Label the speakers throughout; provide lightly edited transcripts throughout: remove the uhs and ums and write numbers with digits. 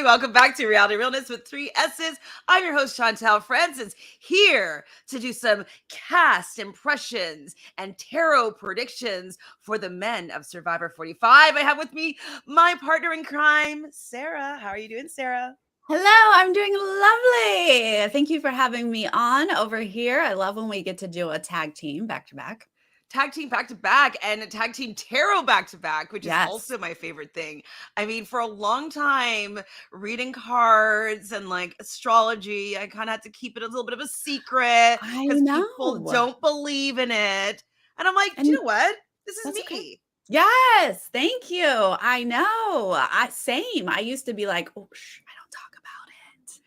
Speaker 1: everybody. Welcome back to Reality Realness with three S's. I'm your host, Chantele Francis, here to do some cast impressions and tarot predictions for the men of Survivor 45. I have with me my partner in crime, Sarah. How are you doing, Sarah?
Speaker 2: Hello, I'm doing lovely. Thank you for having me on over here. I love when we get to do a tag team back to back.
Speaker 1: Tag team back to back and a tag team tarot back to back, which is
Speaker 2: Yes.
Speaker 1: also my favorite thing. I mean, for a long time, reading cards and like astrology, I kind of had to keep it a little bit of a secret
Speaker 2: I
Speaker 1: because people
Speaker 2: know.
Speaker 1: don't believe in it. And I'm like, do you
Speaker 2: And
Speaker 1: know what? This is
Speaker 2: that's
Speaker 1: me.
Speaker 2: okay. Yes, thank you. I know. Same. I used to be like, oh, I don't talk about it.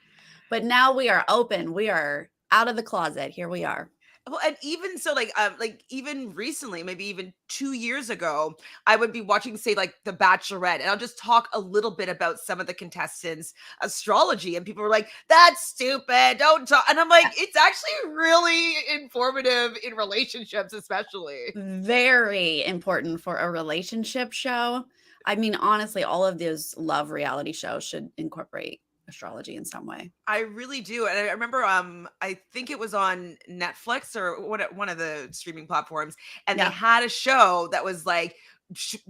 Speaker 2: But now we are open. We are out of the closet. Here we are.
Speaker 1: Well, and even so, like even recently, maybe even 2 years ago, I would be watching, say, like The Bachelorette, and I'll just talk a little bit about some of the contestants' astrology, and people were like, "That's stupid, don't talk." And I'm like, it's actually really informative in relationships, especially.
Speaker 2: Very important for a relationship show. I mean, honestly, all of those love reality shows should incorporate astrology in some way.
Speaker 1: I really do. And I remember I think it was on Netflix or one of the streaming platforms, and they
Speaker 2: Yeah.
Speaker 1: had a show that was like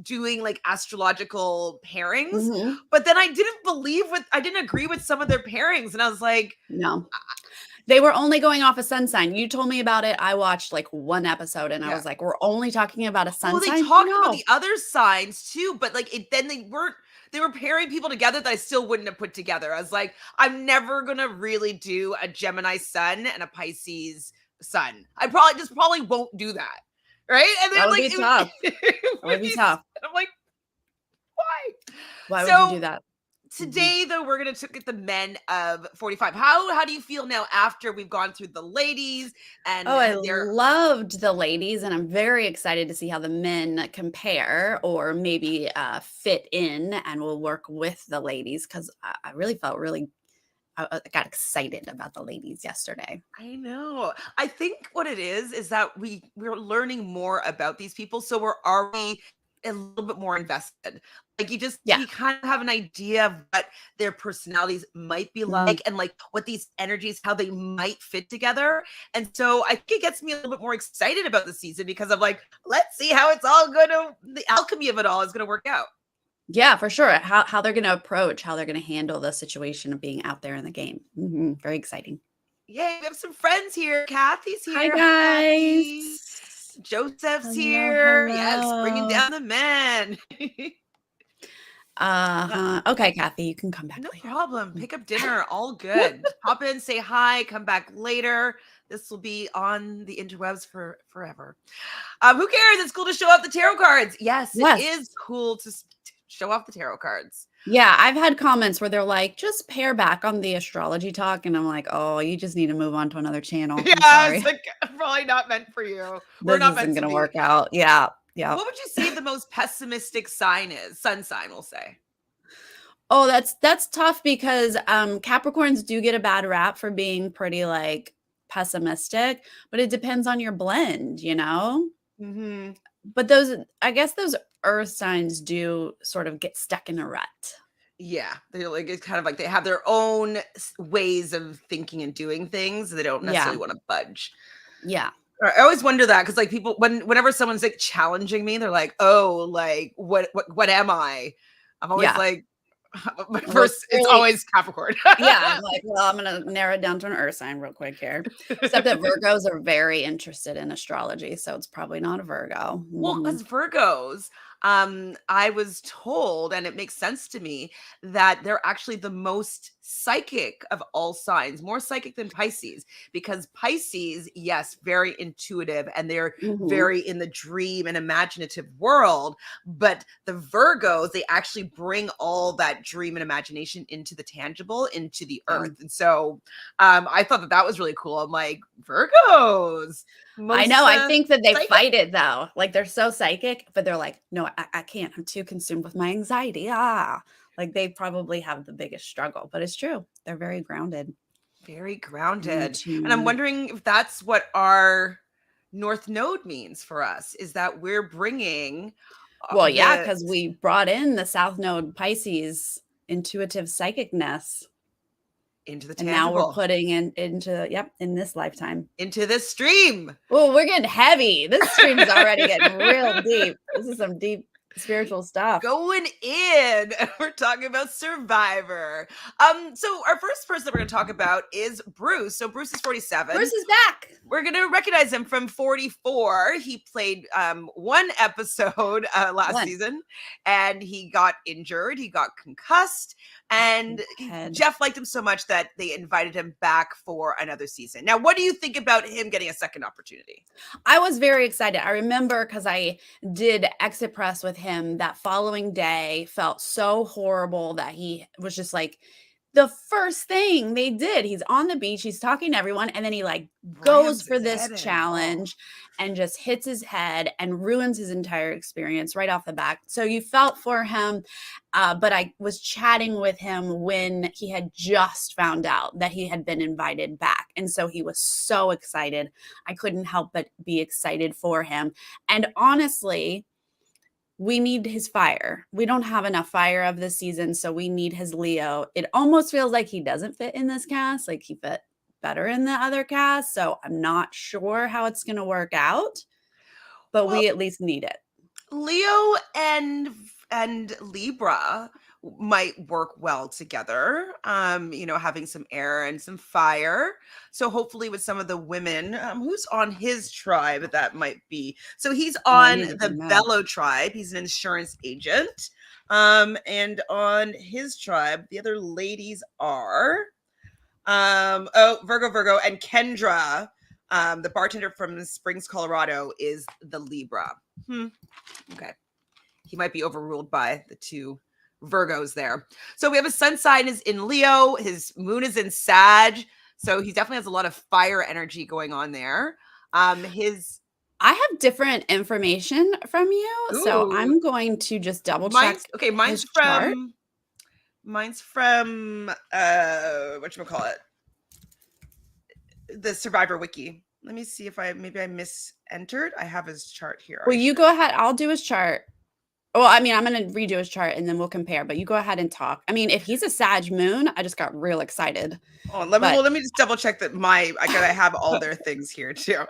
Speaker 1: doing like astrological pairings,
Speaker 2: Mhm.
Speaker 1: but then I didn't agree with some of their pairings, and I was like,
Speaker 2: No. They were only going off a sun sign. You told me about it. I watched like one episode and I
Speaker 1: yeah.
Speaker 2: was like, we're only talking about a
Speaker 1: Well,
Speaker 2: sun
Speaker 1: they
Speaker 2: sign?
Speaker 1: talked about
Speaker 2: No.
Speaker 1: the other signs too, but like then they were pairing people together that I still wouldn't have put together. I was like, I'm never gonna really do a Gemini sun and a Pisces sun. I probably won't do that. Right. And
Speaker 2: That
Speaker 1: then
Speaker 2: would
Speaker 1: like
Speaker 2: be tough.
Speaker 1: it
Speaker 2: That would be tough.
Speaker 1: I'm like, why?
Speaker 2: Why would you do
Speaker 1: So
Speaker 2: that? Mhm.
Speaker 1: today though, we're gonna look at the men of 45. How do you feel now after we've gone through the ladies and
Speaker 2: Oh, I
Speaker 1: their
Speaker 2: loved the ladies, and I'm very excited to see how the men compare or maybe fit in and will work with the ladies because I really felt I got excited about the ladies yesterday.
Speaker 1: I know. I think what it is that we're learning more about these people, so we're already a little bit more invested. Like
Speaker 2: Yeah.
Speaker 1: you kind of have an idea of what their personalities might be
Speaker 2: Mhm.
Speaker 1: like and like what these energies, how they might fit together. And so I think it gets me a little bit more excited about the season because I'm like, let's see how it's all gonna the alchemy of it all is gonna work out.
Speaker 2: Yeah, for sure. How they're gonna approach, how they're gonna handle the situation of being out there in the game. Very exciting.
Speaker 1: Yay, we have some friends here. Kathy's
Speaker 2: Hi,
Speaker 1: here. Hi, Kathy.
Speaker 2: guys.
Speaker 1: Joseph's
Speaker 2: Hello,
Speaker 1: here. Yes, bringing
Speaker 2: hello.
Speaker 1: down the men. Uh,
Speaker 2: Okay, Kathy, you can come back
Speaker 1: no
Speaker 2: later.
Speaker 1: problem. Pick up dinner. All good. Hop in, say hi, come back later. This will be on the interwebs for forever. Who cares? It's cool to show off the tarot cards. Yes, it
Speaker 2: Yes.
Speaker 1: is cool to show off the tarot cards.
Speaker 2: Yeah, I've had comments where they're like, just pare back on the astrology talk. And I'm like, oh, you just need to move on to another channel. I'm
Speaker 1: Yeah,
Speaker 2: sorry.
Speaker 1: it's like probably not meant for you. We're
Speaker 2: This
Speaker 1: not
Speaker 2: isn't
Speaker 1: meant to
Speaker 2: gonna
Speaker 1: be.
Speaker 2: work out. Yeah. Yeah.
Speaker 1: What would you say the most pessimistic sign is? Sun sign, we'll say.
Speaker 2: Oh, that's tough because Capricorns do get a bad rap for being pretty like pessimistic, but it depends on your blend, you know?
Speaker 1: Mm-hmm.
Speaker 2: But I guess those earth signs do sort of get stuck in a rut.
Speaker 1: Yeah, they're like it's kind of like they have their own ways of thinking and doing things. They don't
Speaker 2: Yeah.
Speaker 1: necessarily want to budge.
Speaker 2: Yeah.
Speaker 1: I always wonder that because like people whenever someone's like challenging me, they're like, "Oh, like what am I?" I'm always
Speaker 2: Yeah.
Speaker 1: like, my
Speaker 2: Well,
Speaker 1: first it's
Speaker 2: clearly,
Speaker 1: always Capricorn.
Speaker 2: yeah, I'm like, well, I'm gonna narrow it down to an earth sign real quick here. Except that Virgos are very interested in astrology, so it's probably not a Virgo.
Speaker 1: Well, as Virgos, I was told, and it makes sense to me, that they're actually the most psychic of all signs, more psychic than Pisces, because Pisces, yes, very intuitive and they're
Speaker 2: Mhm.
Speaker 1: very in the dream and imaginative world. But the Virgos, they actually bring all that dream and imagination into the tangible, into the
Speaker 2: Yeah.
Speaker 1: earth. And so I thought that was really cool. I'm like, Virgos,
Speaker 2: I
Speaker 1: most
Speaker 2: know. I think that they
Speaker 1: psychic.
Speaker 2: fight it though. Like they're so psychic, but they're like, no, I can't. I'm too consumed with my anxiety. Like they probably have the biggest struggle, but it's true. They're very grounded.
Speaker 1: Very
Speaker 2: In
Speaker 1: grounded. And I'm
Speaker 2: tune.
Speaker 1: wondering if that's what our North Node means for us, is that we're bringing
Speaker 2: Well, yeah,
Speaker 1: the
Speaker 2: because we brought in the South Node Pisces intuitive psychicness.
Speaker 1: Into the
Speaker 2: And now we're
Speaker 1: tangible.
Speaker 2: putting in this lifetime.
Speaker 1: Into this stream.
Speaker 2: Oh, we're getting heavy. This stream's already getting real deep. This is some deep spiritual stuff.
Speaker 1: Going in. We're talking about Survivor. So our first person that we're going to talk about is Bruce. So Bruce is 47.
Speaker 2: Bruce is back.
Speaker 1: We're going to recognize him from 44. He played one episode last season, and he got injured. He got concussed, and Jeff liked him so much that they invited him back for another season. Now, what do you think about him getting a second opportunity?
Speaker 2: I was very excited. I remember because I did exit press with him that following day, felt so horrible that he was just like, the first thing they did, he's on the beach, he's talking to everyone, and then he like goes for this challenge and just hits his head and ruins his entire experience right off the bat. So you felt for him, but I was chatting with him when he had just found out that he had been invited back. And so he was so excited. I couldn't help but be excited for him. And honestly, we need his fire. We don't have enough fire of this season, so we need his Leo. It almost feels like he doesn't fit in this cast, like he fit better in the other cast. So I'm not sure how it's going to work out, but we at least need it.
Speaker 1: Leo and Libra might work well together, having some air and some fire. So hopefully with some of the women, who's on his tribe, that might be. So he's on the Bello tribe. He's an insurance agent. And on his tribe, the other ladies are, Virgo, and Kendra, the bartender from Springs, Colorado, is the Libra. Okay. He might be overruled by the two Virgos there. So we have his sun sign is in Leo. His moon is in Sag. So he definitely has a lot of fire energy going on there. I
Speaker 2: have different information from you. Ooh. So I'm going to just double check.
Speaker 1: Mine's from whatchamacallit? The Survivor Wiki. Let me see if I misentered. I have his chart here.
Speaker 2: Well, you go ahead. I'll do his chart. Well, I mean, I'm going to redo his chart and then we'll compare, but you go ahead and talk. I mean, if he's a Sag moon, I just got real excited.
Speaker 1: Oh, let me just double check that I gotta have all their things here too.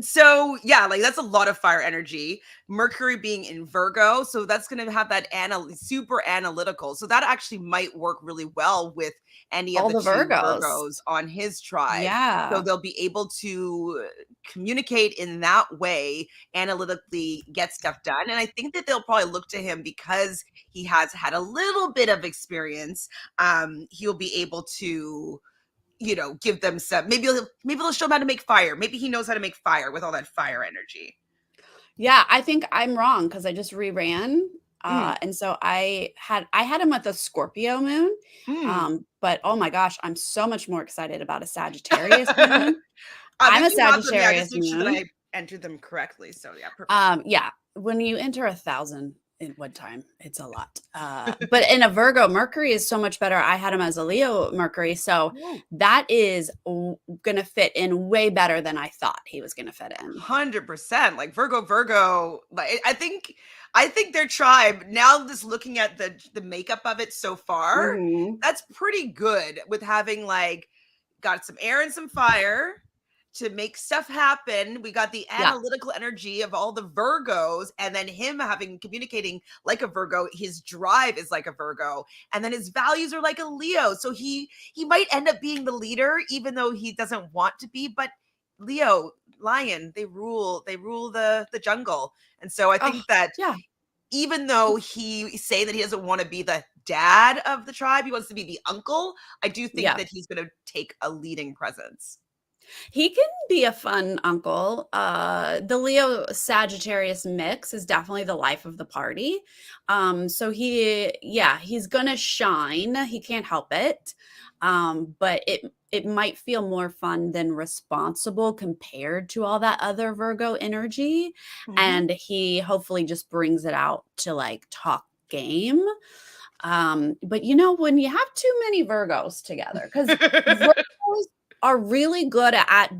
Speaker 1: So yeah, like that's a lot of fire energy. Mercury being in Virgo, so that's going to have that super analytical. So that actually might work really well with any of the two Virgos on his tribe.
Speaker 2: Yeah.
Speaker 1: So they'll be able to communicate in that way, analytically get stuff done. And I think that they'll probably look to him because he has had a little bit of experience. He'll be able to give them some, maybe they'll show him how to make fire. Maybe he knows how to make fire with all that fire energy.
Speaker 2: Yeah, I think I'm wrong because I just reran. And so I had him with a Scorpio moon. But oh my gosh, I'm so much more excited about a Sagittarius moon. I'm a Sagittarius moon.
Speaker 1: Sure that I entered them correctly. So yeah, perfect.
Speaker 2: Yeah. When you enter 1,000 in one time, it's a lot. But in a Virgo, Mercury is so much better. I had him as a Leo Mercury. So that is going to fit in way better than I thought he was going to fit in.
Speaker 1: 100%. Like Virgo, like I think their tribe, now just looking at the makeup of it so far, that's pretty good with having like got some air and some fire to make stuff happen. We got the analytical energy of all the Virgos, and then him communicating like a Virgo. His drive is like a Virgo, and then his values are like a Leo. So he might end up being the leader, even though he doesn't want to be. But Leo, lion, they rule the jungle, and so I think that even though he's saying that he doesn't want to be the dad of the tribe, he wants to be the uncle. I do think that he's going to take a leading presence.
Speaker 2: He can be a fun uncle. The Leo Sagittarius mix is definitely the life of the party. So he's gonna shine. He can't help it. But it might feel more fun than responsible compared to all that other Virgo energy. And he hopefully just brings it out to like talk game. But when you have too many Virgos together, because Virgos are really good at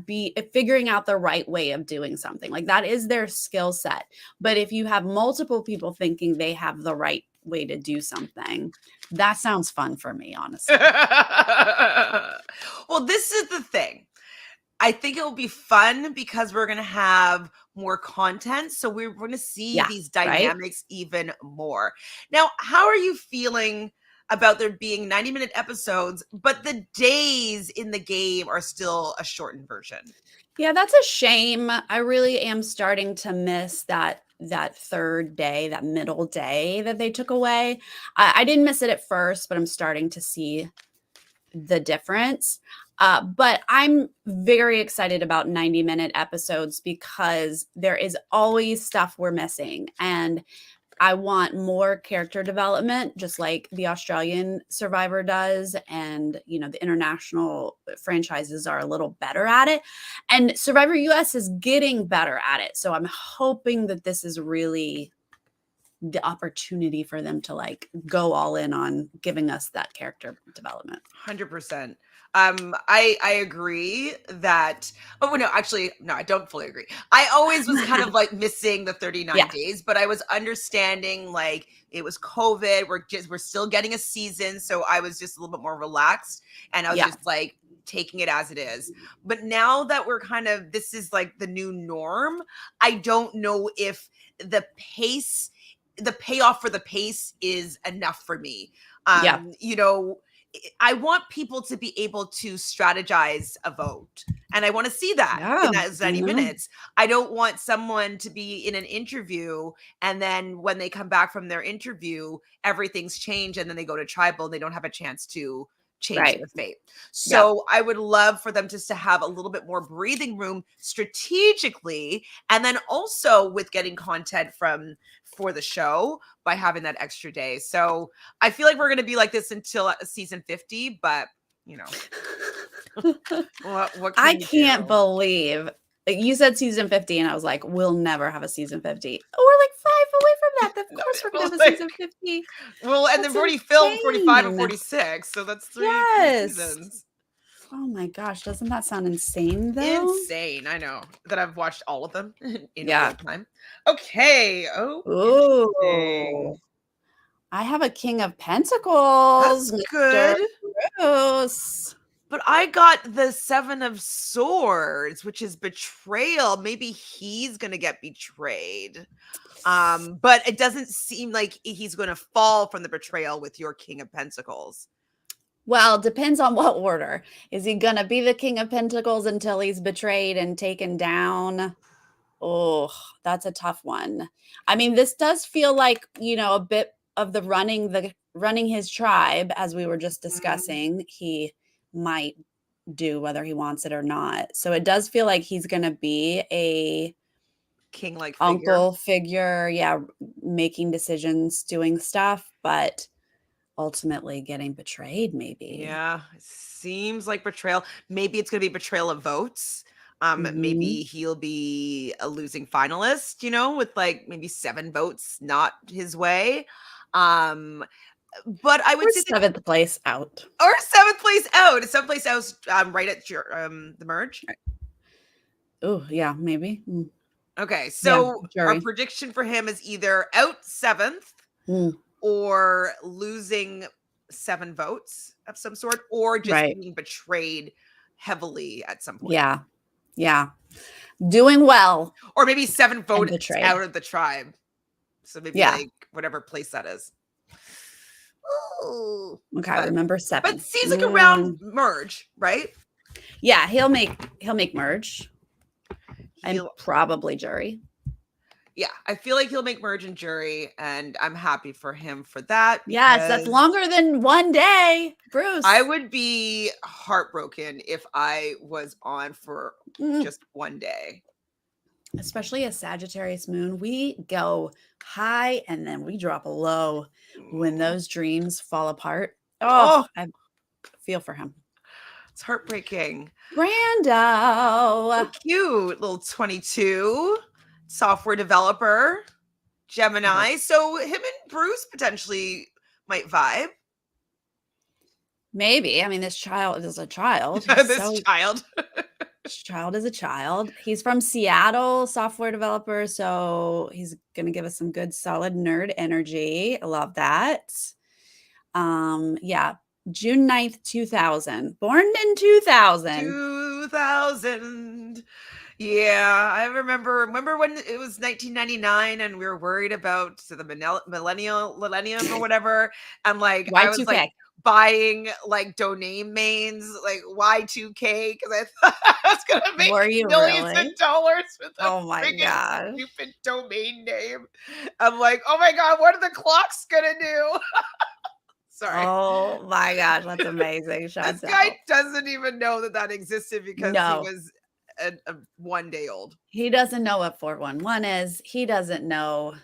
Speaker 2: figuring out the right way of doing something. Like that is their skill set. But if you have multiple people thinking they have the right way to do something. That sounds fun for me, honestly.
Speaker 1: Well, this is the thing. I think it will be fun because we're going to have more content. So we're going to see
Speaker 2: Yeah,
Speaker 1: these
Speaker 2: right?
Speaker 1: dynamics even more. Now, how are you feeling about there being 90-minute episodes, but the days in the game are still a shortened version?
Speaker 2: Yeah, that's a shame. I really am starting to miss that third day, that middle day that they took away. I didn't miss it at first, but I'm starting to see the difference. But I'm very excited about 90-minute episodes because there is always stuff we're missing. And I want more character development, just like the Australian Survivor does. And, the international franchises are a little better at it. And Survivor US is getting better at it. So I'm hoping that this is really the opportunity for them to like go all in on giving us that character development.
Speaker 1: 100%. I agree that. Oh no, actually, no, I don't fully agree. I always was kind of like missing the 39
Speaker 2: Yeah.
Speaker 1: days, but I was understanding like it was COVID. We're still getting a season, so I was just a little bit more relaxed, and I was
Speaker 2: Yeah.
Speaker 1: just like taking it as it is. But now that we're kind of this is like the new norm, I don't know if the payoff for the pace is enough for me.
Speaker 2: Yeah.
Speaker 1: I want people to be able to strategize a vote. And I want to see that
Speaker 2: Yeah.
Speaker 1: in those
Speaker 2: I
Speaker 1: 90
Speaker 2: know.
Speaker 1: minutes. I don't want someone to be in an interview and then when they come back from their interview, everything's changed and then they go to tribal, they don't have a chance to change
Speaker 2: Right.
Speaker 1: their fate.
Speaker 2: Yeah.
Speaker 1: So I would love for them just to have a little bit more breathing room strategically. And then also with getting content for the show by having that extra day. So I feel like we're going to be like this until season 50, but what
Speaker 2: I
Speaker 1: can you
Speaker 2: can't
Speaker 1: do?
Speaker 2: believe like, you said season 50, and I was like, we'll never have a season 50. Oh, we're like 5 away from that. Of
Speaker 1: No,
Speaker 2: course, we're
Speaker 1: well,
Speaker 2: gonna have a season 50.
Speaker 1: well, and they've
Speaker 2: That's
Speaker 1: already filmed 45 and
Speaker 2: insane.
Speaker 1: 46, so that's three
Speaker 2: Yes.
Speaker 1: seasons.
Speaker 2: Oh my gosh, doesn't that sound insane though?
Speaker 1: Insane. I know that I've watched all of them in
Speaker 2: Yeah.
Speaker 1: real time. Okay. Oh,
Speaker 2: Ooh.
Speaker 1: interesting.
Speaker 2: I have a King of Pentacles,
Speaker 1: That's
Speaker 2: Mr.
Speaker 1: good.
Speaker 2: Bruce.
Speaker 1: But I got the 7 of Swords, which is betrayal. Maybe he's going to get betrayed. But it doesn't seem like he's going to fall from the betrayal with your King of Pentacles.
Speaker 2: Well, depends on what order. Is he gonna be the King of Pentacles until he's betrayed and taken down? Oh, that's a tough one. I mean, this does feel like, a bit of the running his tribe, as we were just discussing, he might do whether he wants it or not. So it does feel like he's going to be a
Speaker 1: King-like figure.
Speaker 2: uncle figure, yeah, making decisions, doing stuff, but ultimately getting betrayed maybe.
Speaker 1: Yeah, it seems like betrayal. Maybe it's going to be betrayal of votes.
Speaker 2: Mhm.
Speaker 1: Maybe he'll be a losing finalist, with like maybe 7 votes not his way. But I would
Speaker 2: Or
Speaker 1: say that,
Speaker 2: 7th place out.
Speaker 1: or 7th place out. 7th place out, right at your the merge.
Speaker 2: Oh, yeah, maybe.
Speaker 1: Okay,
Speaker 2: Yeah,
Speaker 1: so our
Speaker 2: jury.
Speaker 1: prediction for him is either out 7th
Speaker 2: Mm,
Speaker 1: or losing 7 votes of some sort, or just
Speaker 2: right.
Speaker 1: being betrayed heavily at some point.
Speaker 2: Yeah. Yeah. Doing well
Speaker 1: Or maybe 7
Speaker 2: and
Speaker 1: votes
Speaker 2: betrayed.
Speaker 1: out of the tribe. So maybe
Speaker 2: Yeah.
Speaker 1: like whatever place that is. Ooh.
Speaker 2: Okay,
Speaker 1: But
Speaker 2: remember 7.
Speaker 1: seems like a round merge, right?
Speaker 2: Yeah, he'll make merge and
Speaker 1: He'll
Speaker 2: probably jury.
Speaker 1: Yeah, I feel like he'll make merge and jury, and I'm happy for him for that.
Speaker 2: Yes, that's
Speaker 1: Because
Speaker 2: longer than 1 day, Bruce.
Speaker 1: I would be heartbroken if I was on for just 1 day.
Speaker 2: Especially a Sagittarius moon, we go high and then we drop low when those dreams fall apart. Oh, I feel for him.
Speaker 1: It's heartbreaking.
Speaker 2: Brando.
Speaker 1: Cute little 22 software developer, Gemini. So him and Bruce potentially might vibe.
Speaker 2: Maybe. I mean, this child is a child.
Speaker 1: This child.
Speaker 2: Child is a child. He's from Seattle, software developer, so he's gonna give us some good solid nerd energy. I love that. Yeah, June 9th, 2000. Born in 2000.
Speaker 1: 2000. Yeah, I remember when it was 1999 and we were worried about the millennium or whatever, and like I was like
Speaker 2: Y2K.
Speaker 1: buying like domain names like Y2K because I thought I was gonna make
Speaker 2: Were you
Speaker 1: millions of
Speaker 2: really?
Speaker 1: dollars with a
Speaker 2: Oh my
Speaker 1: friggin'
Speaker 2: gosh.
Speaker 1: stupid domain name. I'm like, oh my god, what are the clocks gonna do? Sorry.
Speaker 2: Oh my gosh, that's amazing,
Speaker 1: This guy
Speaker 2: Chantele.
Speaker 1: doesn't even know that that existed because he
Speaker 2: No,
Speaker 1: was a 1 day old.
Speaker 2: he doesn't know what 411 is. He doesn't know.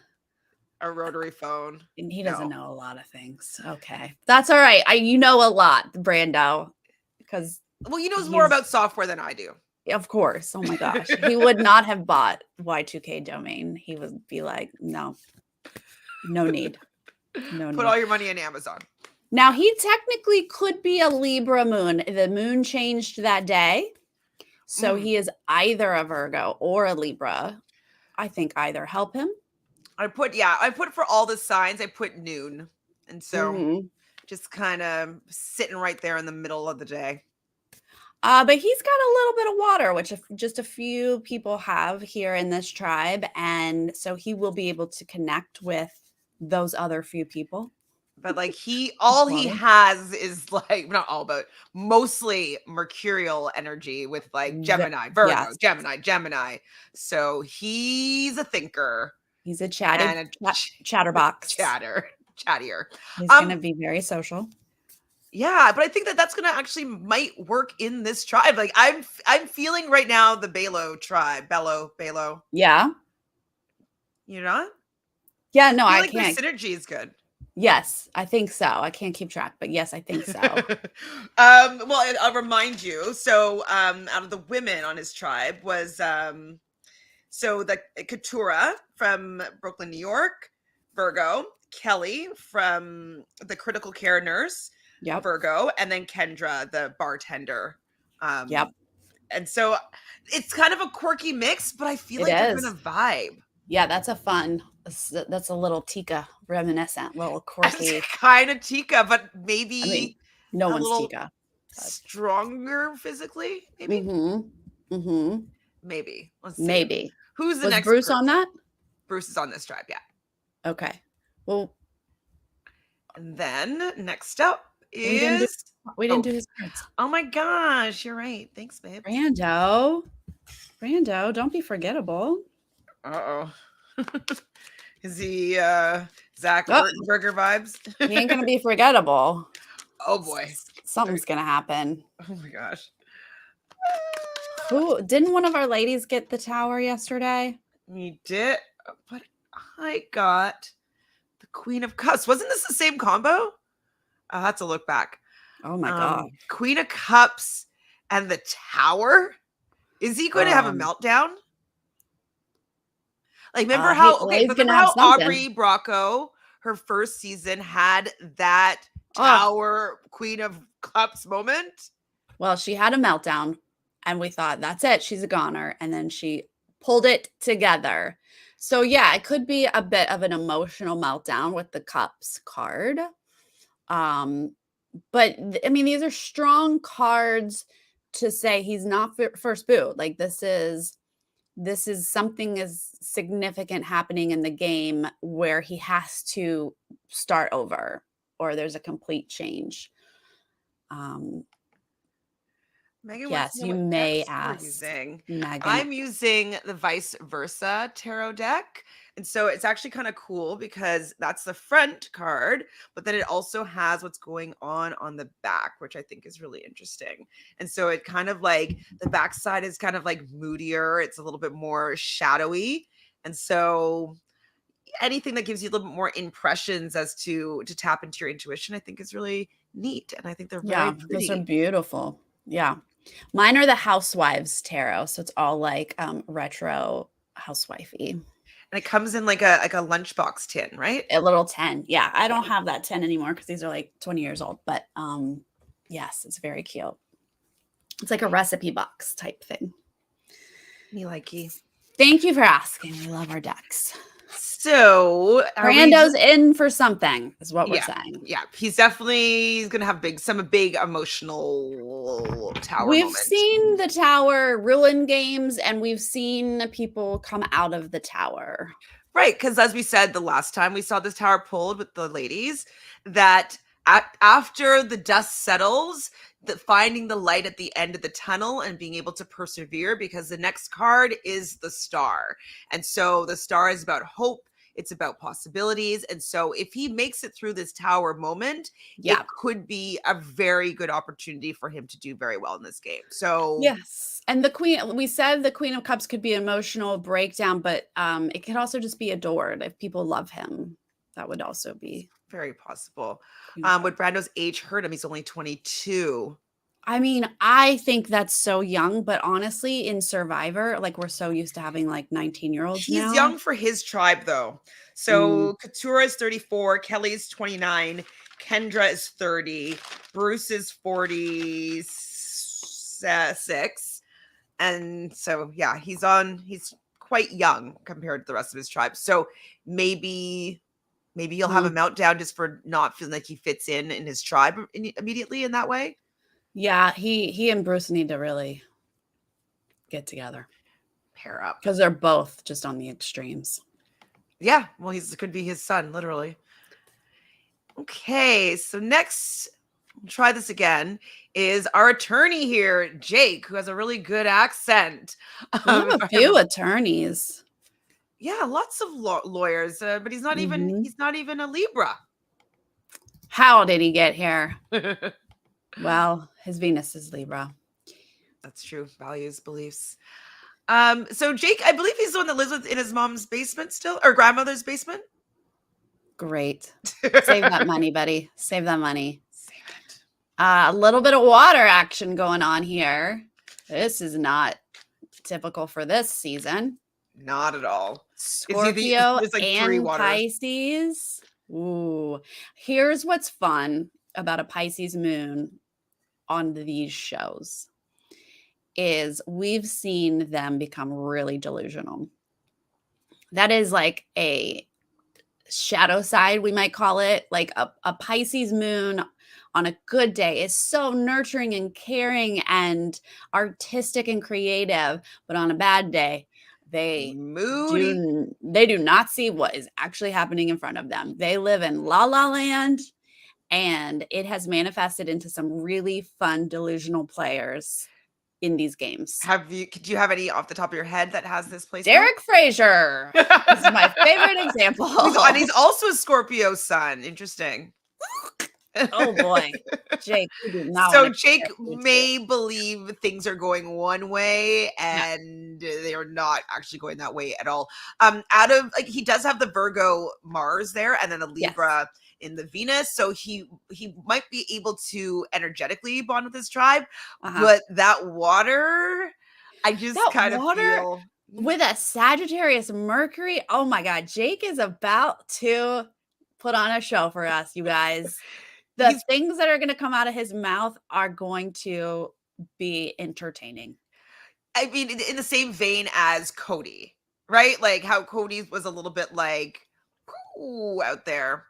Speaker 1: A rotary phone.
Speaker 2: And he doesn't
Speaker 1: No.
Speaker 2: know a lot of things. Okay. That's all right. You know a lot, Brando, because
Speaker 1: Well, he knows more
Speaker 2: he's
Speaker 1: about software than I do.
Speaker 2: of course. Oh my gosh. He would not have bought Y2K domain. He would be like, no, no need. No
Speaker 1: Put
Speaker 2: need.
Speaker 1: all your money in Amazon.
Speaker 2: Now he technically could be a Libra moon. The moon changed that day. So he is either a Virgo or a Libra. I think either help him.
Speaker 1: I put for all the signs, I put noon. And so just kind of sitting right there in the middle of the day.
Speaker 2: But he's got a little bit of water, which just a few people have here in this tribe. And so he will be able to connect with those other few people.
Speaker 1: But like all he
Speaker 2: Water.
Speaker 1: has is like not all, but mostly mercurial energy with like Gemini, Virgo,
Speaker 2: Yes,
Speaker 1: Gemini. So he's a thinker
Speaker 2: he's a
Speaker 1: and a
Speaker 2: chatterbox.
Speaker 1: chattier.
Speaker 2: He's going to be very social.
Speaker 1: Yeah, but I think that that's gonna actually might work in this tribe. Like I'm feeling right now the Belo tribe, Belo.
Speaker 2: Yeah.
Speaker 1: You know,
Speaker 2: Yeah. No,
Speaker 1: I feel
Speaker 2: I
Speaker 1: like
Speaker 2: can't.
Speaker 1: their synergy is good.
Speaker 2: Yes, I think so. I can't keep track, but yes, I think so.
Speaker 1: Well, I'll remind you. So, out of the women on his tribe was so the Katura from Brooklyn, New York, Virgo, Kelly from the critical care nurse,
Speaker 2: Yep.
Speaker 1: Virgo, and then Kendra, the bartender.
Speaker 2: Yep.
Speaker 1: And so it's kind of a quirky mix, but I feel like they're gonna vibe.
Speaker 2: Yeah, that's a little Tika reminiscent, little quirky.
Speaker 1: It's kind of Tika, but maybe
Speaker 2: I mean, no
Speaker 1: a
Speaker 2: one's
Speaker 1: little
Speaker 2: Tika.
Speaker 1: stronger physically. Maybe. Maybe. Let's see.
Speaker 2: Maybe.
Speaker 1: Who's the
Speaker 2: Was
Speaker 1: next
Speaker 2: Bruce
Speaker 1: person?
Speaker 2: on that?
Speaker 1: Bruce is on this tribe, yeah.
Speaker 2: Okay. Well,
Speaker 1: and then next up
Speaker 2: we didn't
Speaker 1: is
Speaker 2: do his cards.
Speaker 1: Oh my gosh, you're right. Thanks, babe.
Speaker 2: Brando, don't be forgettable.
Speaker 1: Uh-oh. Is he Zach Burger vibes?
Speaker 2: He ain't gonna be forgettable.
Speaker 1: Oh boy.
Speaker 2: Something's gonna happen.
Speaker 1: Oh my gosh.
Speaker 2: Who didn't one of our ladies get the tower yesterday?
Speaker 1: We did, but I got the Queen of Cups. Wasn't this the same combo? I'll have to look back.
Speaker 2: Oh my god.
Speaker 1: Queen of Cups and the Tower? Is he going to have a meltdown? Like, remember how Aubrey Bracco, her first season, had that Tower Queen of Cups moment?
Speaker 2: Well, she had a meltdown, and we thought, that's it. She's a goner. And then she pulled it together. So, yeah, it could be a bit of an emotional meltdown with the Cups card. But, I mean, these are strong cards to say he's not first boot. Like, this is something is significant happening in the game where he has to start over or there's a complete change.
Speaker 1: Megan,
Speaker 2: yes, you may ask.
Speaker 1: Megan. I'm using the Vice Versa tarot deck. And so it's actually kind of cool because that's the front card, but then it also has what's going on the back, which I think is really interesting. And so it kind of like the back side is kind of like moodier. It's a little bit more shadowy. And so anything that gives you a little bit more impressions as to tap into your intuition, I think is really neat. And I think they're very pretty.
Speaker 2: Those are beautiful. Yeah. Mine are the Housewives tarot. So it's all like retro housewifey.
Speaker 1: And it comes in like a lunchbox tin, right?
Speaker 2: A little 10. Yeah. I don't have that 10 anymore because these are like 20 years old. But yes, it's very cute. It's like a recipe box type thing.
Speaker 1: Me likey.
Speaker 2: Thank you for asking. We love our decks.
Speaker 1: So
Speaker 2: Brando's in for something, is what we're saying.
Speaker 1: Yeah, he's gonna have some big emotional tower
Speaker 2: We've
Speaker 1: moment.
Speaker 2: seen the tower ruin games, and we've seen people come out of the tower.
Speaker 1: Right, because as we said the last time we saw this tower pulled with the ladies, that after the dust settles, finding the light at the end of the tunnel and being able to persevere, because the next card is the star. And so the star is about hope, it's about possibilities. And so if he makes it through this tower moment, it could be a very good opportunity for him to do very well in this game. So
Speaker 2: yes. And we said the Queen of Cups could be emotional breakdown, but it could also just be adored. If people love him, that would also be
Speaker 1: very possible. Would Brando's age hurt him? He's only 22.
Speaker 2: I mean, I think that's so young, but honestly, in Survivor, like, we're so used to having like 19-year-olds now.
Speaker 1: He's young for his tribe, though. So Katura is 34, Kelly's 29, Kendra is 30, Bruce is 46. And so, yeah, he's quite young compared to the rest of his tribe. So maybe he'll have a meltdown just for not feeling like he fits in his tribe immediately in that way.
Speaker 2: Yeah, he and Bruce need to really get together.
Speaker 1: Pair up.
Speaker 2: Because they're both just on the extremes.
Speaker 1: Yeah, well, could be his son, literally. Okay, so next, we'll try this again, is our attorney here, Jake, who has a really good accent.
Speaker 2: We have a few attorneys.
Speaker 1: Yeah, lots of lawyers, but he's not even a Libra.
Speaker 2: How did he get here? Well, his Venus is Libra.
Speaker 1: That's true. Values, beliefs. So Jake, I believe he's the one that lives in his mom's basement still, or grandmother's basement.
Speaker 2: Great. Save that money, buddy. Save that money. Save it. A little bit of water action going on here. This is not typical for this season.
Speaker 1: Not at all.
Speaker 2: Scorpio and Pisces. Ooh. Here's what's fun about a Pisces moon on these shows is we've seen them become really delusional. That is like a shadow side, we might call it. Like a Pisces moon on a good day is so nurturing and caring and artistic and creative, but on a bad day, they do not see what is actually happening in front of them. They live in la la land, and it has manifested into some really fun delusional players in these games.
Speaker 1: Could you have any off the top of your head that has this place?
Speaker 2: Derek Frazier is my favorite example.
Speaker 1: And he's also a Scorpio sun. Interesting.
Speaker 2: Oh boy, Jake.
Speaker 1: So Jake may believe things are going one way, and they are not actually going that way at all. He does have the Virgo Mars there, and then a Libra in the Venus, so he might be able to energetically bond with his tribe. But that water, I just kind of feel
Speaker 2: with a Sagittarius Mercury. Oh my God, Jake is about to put on a show for us, you guys. The things that are going to come out of his mouth are going to be entertaining.
Speaker 1: I mean, in the same vein as Cody, right? Like how Cody was a little bit like out there.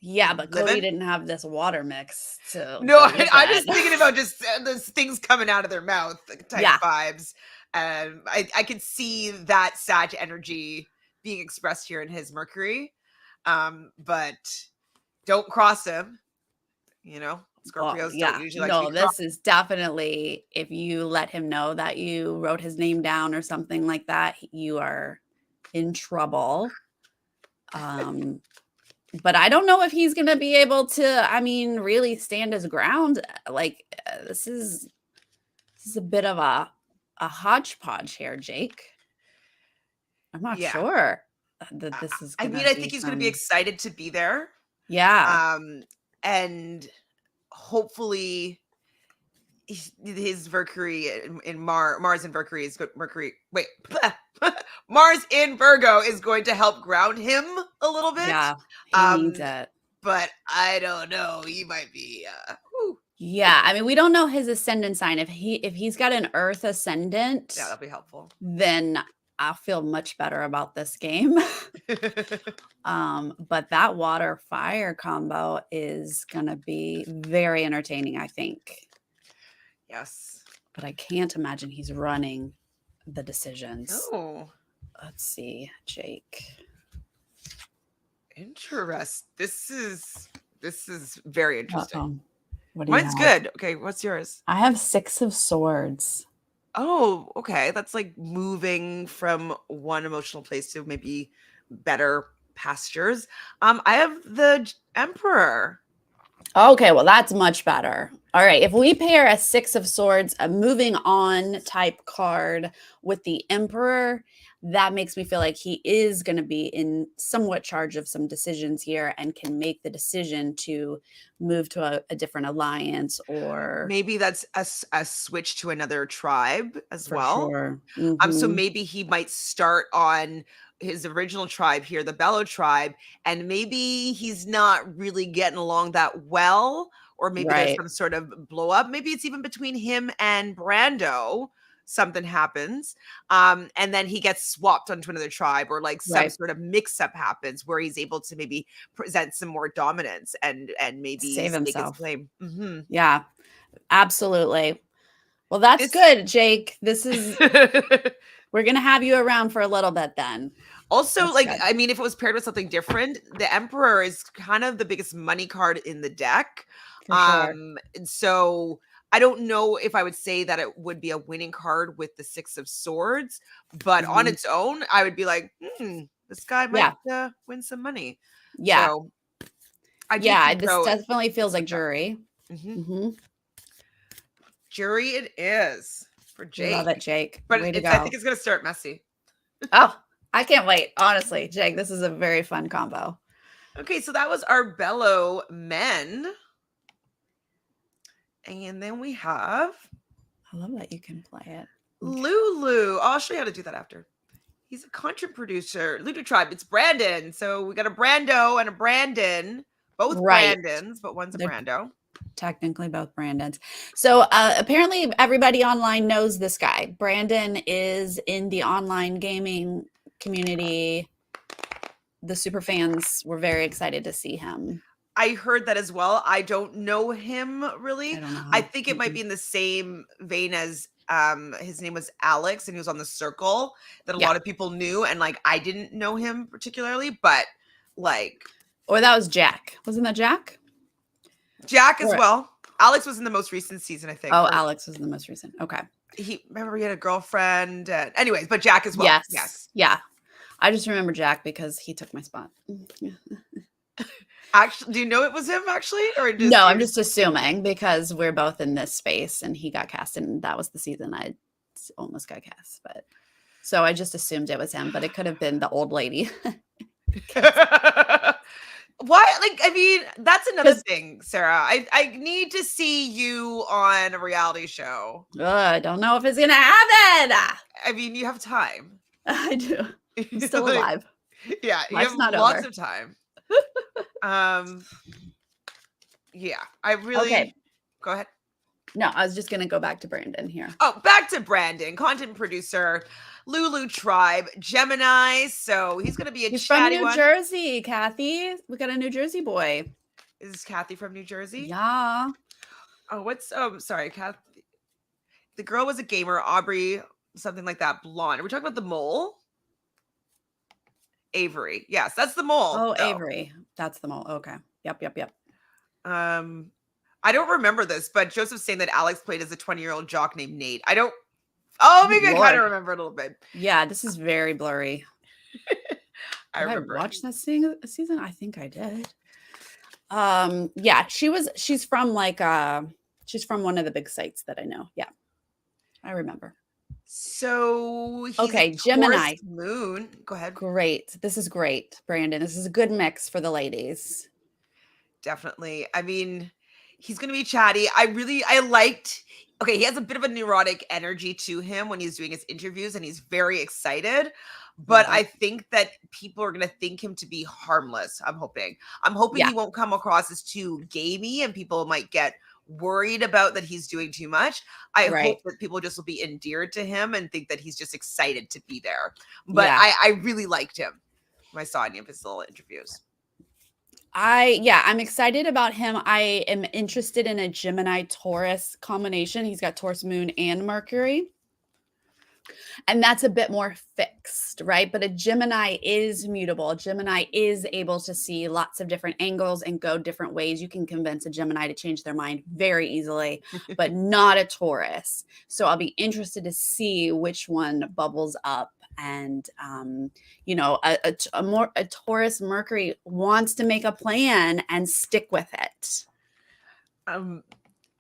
Speaker 2: Yeah, but Cody didn't have this water mix. I'm
Speaker 1: just thinking about just those things coming out of their mouth type vibes. I could see that Sag energy being expressed here in his Mercury. But don't cross him, Scorpios don't usually like to be crossed.
Speaker 2: This is definitely, if you let him know that you wrote his name down or something like that, you are in trouble. But I don't know if he's going to be able to, really stand his ground. Like, this is a bit of a hodgepodge here, Jake. I'm not sure that this is
Speaker 1: I think he's going to be excited to be there.
Speaker 2: Yeah.
Speaker 1: And hopefully his Mercury in Mars and Mercury is good. Mars in Virgo is going to help ground him a little bit.
Speaker 2: Yeah, he needs it.
Speaker 1: But I don't know. He might be.
Speaker 2: Yeah, I mean, we don't know his ascendant sign. If he's got an Earth ascendant,
Speaker 1: Yeah, that'll be helpful.
Speaker 2: then I'll feel much better about this game. But that water fire combo is gonna be very entertaining, I think.
Speaker 1: Yes.
Speaker 2: But I can't imagine he's running the decisions.
Speaker 1: Oh,
Speaker 2: Let's see, Jake.
Speaker 1: interest. This is very interesting.
Speaker 2: Uh-oh. What do you
Speaker 1: Mine's
Speaker 2: have?
Speaker 1: good. Okay, what's yours?
Speaker 2: I have 6 of swords.
Speaker 1: Oh, okay. That's like moving from one emotional place to maybe better pastures. I have the Emperor.
Speaker 2: Okay, well, that's much better. All right, if we pair a 6 of swords, a moving on type card with the Emperor, that makes me feel like he is going to be in somewhat charge of some decisions here and can make the decision to move to a different alliance or
Speaker 1: Maybe that's a switch to another tribe as
Speaker 2: for
Speaker 1: well.
Speaker 2: sure.
Speaker 1: So
Speaker 2: Mhm.
Speaker 1: maybe he might start on his original tribe here, the Bello tribe, and maybe he's not really getting along that well, or maybe there's
Speaker 2: Right,
Speaker 1: some sort of blow up. Maybe it's even between him and Brando. Something happens, and then he gets swapped onto another tribe, or like some
Speaker 2: right.
Speaker 1: sort of mix-up happens where he's able to maybe present some more dominance and maybe
Speaker 2: Save
Speaker 1: stake his
Speaker 2: himself.
Speaker 1: claim.
Speaker 2: Yeah, absolutely. Well, that's
Speaker 1: This
Speaker 2: good, Jake. We're going to have you around for a little bit then.
Speaker 1: Also,
Speaker 2: That's
Speaker 1: like,
Speaker 2: good.
Speaker 1: I mean, if it was paired with something different, the Emperor is kind of the biggest money card in the deck.
Speaker 2: For sure.
Speaker 1: And so I don't know if I would say that it would be a winning card with the Six of Swords, but on
Speaker 2: Mhm.
Speaker 1: its own, I would be like, this guy might
Speaker 2: Yeah.
Speaker 1: win some money.
Speaker 2: Yeah.
Speaker 1: So I do
Speaker 2: Yeah,
Speaker 1: think
Speaker 2: this
Speaker 1: though
Speaker 2: definitely feels
Speaker 1: it's
Speaker 2: like
Speaker 1: like that.
Speaker 2: jury.
Speaker 1: Mhm.
Speaker 2: Mhm.
Speaker 1: Jury it is for
Speaker 2: Love it,
Speaker 1: Jake,
Speaker 2: Jake.
Speaker 1: but
Speaker 2: Way to
Speaker 1: I think
Speaker 2: go.
Speaker 1: it's gonna start messy.
Speaker 2: Oh, I can't wait. Honestly, Jake, this is a very fun combo.
Speaker 1: Okay, so that was our Bello men. And then we have
Speaker 2: I love that you can play it. Okay.
Speaker 1: Lulu. I'll show you how to do that after. He's a content producer. Lulu Tribe. It's Brandon. So we got a Brando and a Brandon. Both
Speaker 2: Right.
Speaker 1: Brandons, but one's a
Speaker 2: They're
Speaker 1: Brando.
Speaker 2: technically both Brandons. So apparently everybody online knows this guy. Brandon is in the online gaming community. The super fans were very excited to see him.
Speaker 1: I heard that as well. I don't know him
Speaker 2: I
Speaker 1: really.
Speaker 2: don't know
Speaker 1: I
Speaker 2: how.
Speaker 1: think it might be in the same vein as his name was Alex and he was on the circle that a
Speaker 2: Yeah.
Speaker 1: lot of people knew, and like I didn't know him particularly, but like
Speaker 2: Or that was Jack. Wasn't that Jack?
Speaker 1: Jack as
Speaker 2: Or
Speaker 1: well. Alex was in the most recent season, I think.
Speaker 2: oh,
Speaker 1: Or
Speaker 2: Alex was the most recent. Okay.
Speaker 1: he remember he had a girlfriend. Anyways, but Jack as well.
Speaker 2: Yes.
Speaker 1: Yes.
Speaker 2: Yeah. I just remember Jack because he took my spot.
Speaker 1: Actually, do you know it was him actually, or just
Speaker 2: No, I'm
Speaker 1: you?
Speaker 2: just assuming because we're both in this space and he got cast and that was the season I almost got cast. But so I just assumed it was him, but it could have been the old lady.
Speaker 1: Why? Like, I mean, that's another
Speaker 2: 'Cause
Speaker 1: thing, Sarah. I need to see you on a reality show.
Speaker 2: I don't know if it's gonna happen.
Speaker 1: I mean, you have time.
Speaker 2: I do. I'm still
Speaker 1: Like,
Speaker 2: alive.
Speaker 1: yeah, you
Speaker 2: Life's
Speaker 1: have
Speaker 2: not
Speaker 1: lots
Speaker 2: over.
Speaker 1: of time. Yeah, I
Speaker 2: Okay.
Speaker 1: really go ahead.
Speaker 2: No, I was just gonna go back to Brandon here.
Speaker 1: Oh, back to Brandon, content producer, Lulu Tribe, Gemini. So he's gonna be a
Speaker 2: He's from
Speaker 1: chatty
Speaker 2: New
Speaker 1: one.
Speaker 2: Jersey, Kathy. We got a New Jersey boy.
Speaker 1: Is this Kathy from New Jersey?
Speaker 2: Yeah.
Speaker 1: Oh, what's sorry, Kathy. The girl was a gamer, Aubrey, something like that, blonde. Are we talking about the mole? Avery. Yes, that's the mole.
Speaker 2: Oh,
Speaker 1: though.
Speaker 2: Avery. That's the mole. Okay. Yep.
Speaker 1: I don't remember this, but Joseph's saying that Alex played as a 20-year-old jock named Nate. I don't. Oh, maybe I kind
Speaker 2: Lord.
Speaker 1: of remember it a little bit.
Speaker 2: Yeah, this is very blurry.
Speaker 1: I
Speaker 2: Did I
Speaker 1: remember.
Speaker 2: watch that season? I think I did. Yeah, she's from she's from one of the big sites that I know. Yeah. I remember.
Speaker 1: So he's
Speaker 2: Okay,
Speaker 1: a
Speaker 2: Gemini.
Speaker 1: Taurus moon. Go ahead.
Speaker 2: Great. This is great, Brandon. This is a good mix for the ladies.
Speaker 1: Definitely. I mean, he's going to be chatty. I liked, okay, he has a bit of a neurotic energy to him when he's doing his interviews and he's very excited. But
Speaker 2: Love
Speaker 1: I
Speaker 2: it.
Speaker 1: think that people are going to think him to be harmless. I'm hoping
Speaker 2: Yeah.
Speaker 1: he won't come across as too gamey and people might get worried about that he's doing too much. I
Speaker 2: Right.
Speaker 1: hope that people just will be endeared to him and think that he's just excited to be there. But
Speaker 2: Yeah.
Speaker 1: I really liked him when I saw any of his little interviews.
Speaker 2: I'm excited about him. I am interested in a Gemini Taurus combination. He's got Taurus moon and Mercury. And that's a bit more fixed, right? But a Gemini is mutable. A Gemini is able to see lots of different angles and go different ways. You can convince a Gemini to change their mind very easily, but not a Taurus. So I'll be interested to see which one bubbles up. And a Taurus Mercury wants to make a plan and stick with it.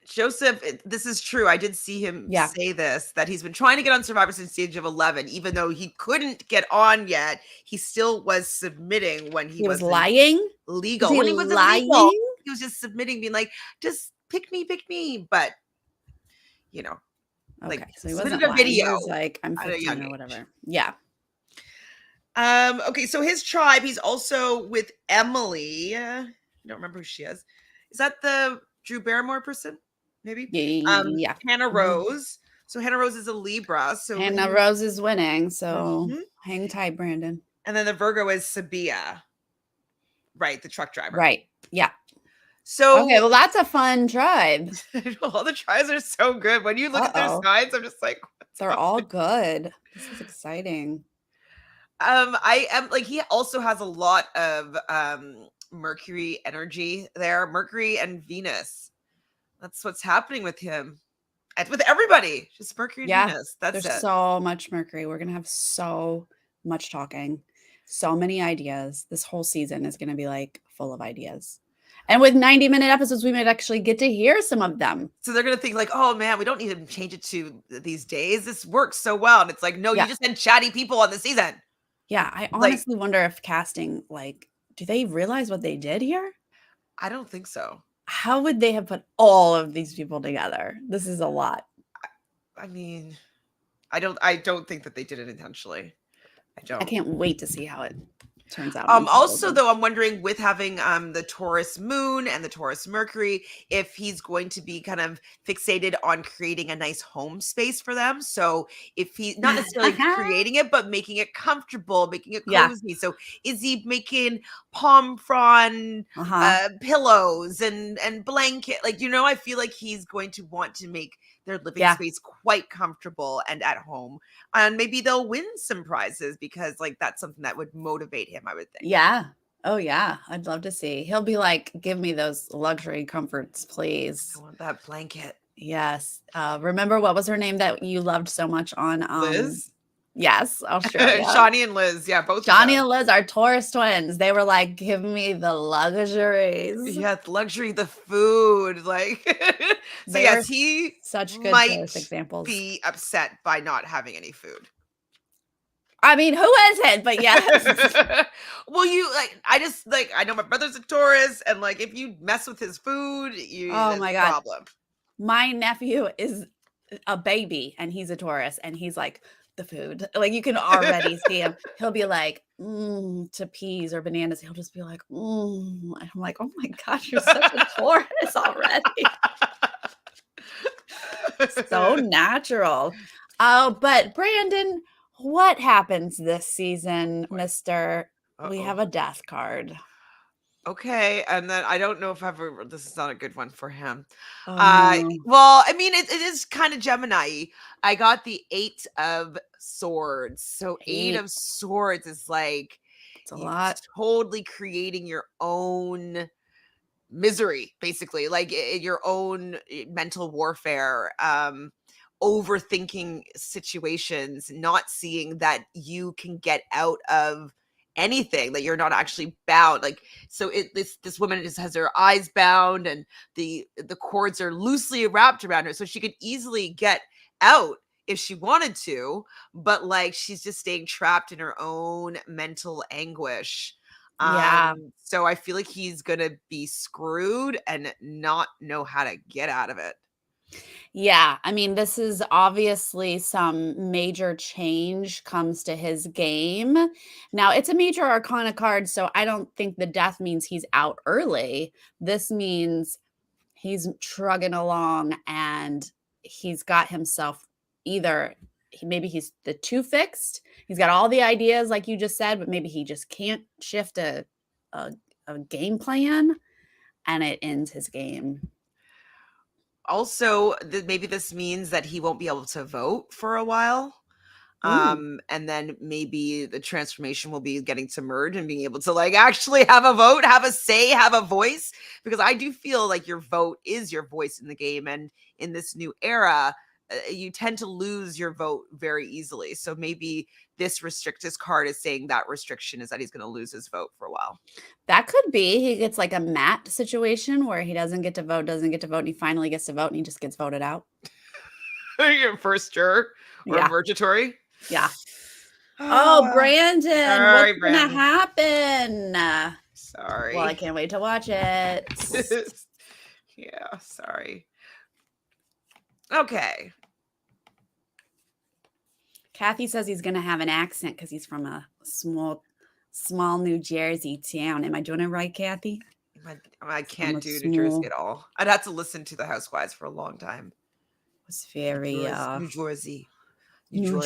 Speaker 1: Joseph, this is true. I did see him
Speaker 2: Yeah.
Speaker 1: say this, that he's been trying to get on Survivor since the age of 11, even though he couldn't get on yet. He still was submitting when
Speaker 2: He was
Speaker 1: wasn't
Speaker 2: lying.
Speaker 1: legal.
Speaker 2: Was he
Speaker 1: When he wasn't legal,
Speaker 2: lying?
Speaker 1: he was just submitting, being like, just pick me, pick me. But, you know,
Speaker 2: Okay,
Speaker 1: like,
Speaker 2: so he
Speaker 1: submitted
Speaker 2: wasn't
Speaker 1: a
Speaker 2: lying. He
Speaker 1: video
Speaker 2: was like, I'm
Speaker 1: at a
Speaker 2: 15
Speaker 1: young
Speaker 2: or
Speaker 1: age.
Speaker 2: whatever. Yeah.
Speaker 1: Okay, so his tribe, he's also with Emily. I don't remember who she is. Is that the Drew Barrymore person? Maybe.
Speaker 2: Yeah.
Speaker 1: Hannah
Speaker 2: Mhm.
Speaker 1: Rose. So Hannah Rose is a Libra. So
Speaker 2: Hannah Rose is winning, so
Speaker 1: Mhm.
Speaker 2: hang tight, Brandon.
Speaker 1: And then the Virgo is Sabia. Right, the truck driver.
Speaker 2: Right. Yeah.
Speaker 1: So
Speaker 2: Okay, well, that's a fun tribe.
Speaker 1: all the tribes are so good. When you look at their
Speaker 2: Uh-oh.
Speaker 1: signs, I'm just like, what's
Speaker 2: They're all good. This is exciting.
Speaker 1: I am like he also has a lot of Mercury energy there. Mercury and Venus. That's what's happening with him. And with everybody. Just Mercury and
Speaker 2: Yeah.
Speaker 1: Venus. That's
Speaker 2: There's
Speaker 1: it.
Speaker 2: so much Mercury. We're gonna have so much talking, so many ideas. This whole season is gonna be like full of ideas. And with 90-minute episodes, we might actually get to hear some of them.
Speaker 1: So they're gonna think like, oh man, we don't need to change it to these days. This works so well. And it's like, no, you
Speaker 2: Yeah.
Speaker 1: just had chatty people on the season.
Speaker 2: Yeah, I
Speaker 1: Like,
Speaker 2: honestly wonder if casting, like, do they realize what they did here?
Speaker 1: I don't think so.
Speaker 2: How would they have put all of these people together? This is a lot.
Speaker 1: I mean, I don't think that they did it intentionally. I
Speaker 2: I
Speaker 1: don't.
Speaker 2: can't wait to see how it turns out. on
Speaker 1: Also
Speaker 2: television.
Speaker 1: though, I'm wondering with having the Taurus moon and the Taurus Mercury, if he's going to be kind of fixated on creating a nice home space for them. So if he's not necessarily creating it, but making it comfortable, making it
Speaker 2: Yeah.
Speaker 1: cozy. So is he making palm frond
Speaker 2: Uh-huh.
Speaker 1: pillows and blanket? Like, I feel like he's going to want to make their living
Speaker 2: Yeah.
Speaker 1: space quite comfortable and at home. And maybe they'll win some prizes because like that's something that would motivate him, I would think.
Speaker 2: Yeah. Oh, yeah. I'd love to see. He'll be like, give me those luxury comforts, please.
Speaker 1: I want that blanket.
Speaker 2: Yes. Remember what was her name that you loved so much on
Speaker 1: Liz?
Speaker 2: yes, Australia.
Speaker 1: Shawnee and Liz. Yeah, both of
Speaker 2: Johnny
Speaker 1: them.
Speaker 2: and Liz are Taurus twins. They were like, give me the luxuries.
Speaker 1: Yeah, the luxury, the food. Like so
Speaker 2: They are
Speaker 1: yes, he
Speaker 2: such good
Speaker 1: might
Speaker 2: Taurus examples.
Speaker 1: be upset by not having any food.
Speaker 2: I mean, who isn't? But yes.
Speaker 1: Well, I know my brother's a Taurus, and like if you mess with his food,
Speaker 2: Oh
Speaker 1: that's
Speaker 2: my
Speaker 1: a
Speaker 2: God.
Speaker 1: problem.
Speaker 2: My nephew is a baby and he's a Taurus and he's like, the food. Like you can already see him. He'll be like, to peas or bananas. He'll just be like, And I'm like, oh my gosh, you're such a Taurus already. So natural. Oh, but Brandon, what happens this season, Mister? We
Speaker 1: Uh-oh.
Speaker 2: have a death card.
Speaker 1: Okay, and then I don't know if this is not a good one for him.
Speaker 2: Oh, no.
Speaker 1: Well, I mean, it is kind of Gemini. I got the 8 of Swords. So 8
Speaker 2: 8.
Speaker 1: of Swords is like
Speaker 2: It's a
Speaker 1: you
Speaker 2: lot.
Speaker 1: totally creating your own misery, basically, like your own mental warfare, overthinking situations, not seeing that you can get out of anything, that you're not actually bound. Like, so this woman just has her eyes bound and the cords are loosely wrapped around her, so she could easily get out if she wanted to, but like she's just staying trapped in her own mental anguish.
Speaker 2: Yeah.
Speaker 1: So I feel like he's gonna be screwed and not know how to get out of it.
Speaker 2: Yeah, I mean, this is obviously some major change comes to his game. Now, it's a major arcana card, so I don't think the death means he's out early. This means he's trugging along and he's got himself either maybe he's the too fixed. He's got all the ideas like you just said, but maybe he just can't shift a, a game plan and it ends his game.
Speaker 1: Also, maybe this means that he won't be able to vote for a while. And then maybe the transformation will be getting to merge and being able to like actually have a vote, have a say, have a voice, because I do feel like your vote is your voice in the game. And in this new era, you tend to lose your vote very easily. So maybe this restricted card is saying that restriction is that he's going to lose his vote for a while.
Speaker 2: That could be. He gets like a Matt situation where he doesn't get to vote, and he finally gets to vote and he just gets voted out.
Speaker 1: Your first juror or
Speaker 2: Yeah.
Speaker 1: Virgatory.
Speaker 2: Yeah. Oh, Brandon,
Speaker 1: Sorry,
Speaker 2: what's going to happen?
Speaker 1: Sorry.
Speaker 2: Well, I can't wait to watch it.
Speaker 1: Yeah, sorry. Okay.
Speaker 2: Kathy says he's going to have an accent because he's from a small New Jersey town. Am I doing it right, Kathy?
Speaker 1: I can't do New Jersey at all. I'd have to listen to the Housewives for a long time.
Speaker 2: It's very
Speaker 1: New Jersey.
Speaker 2: New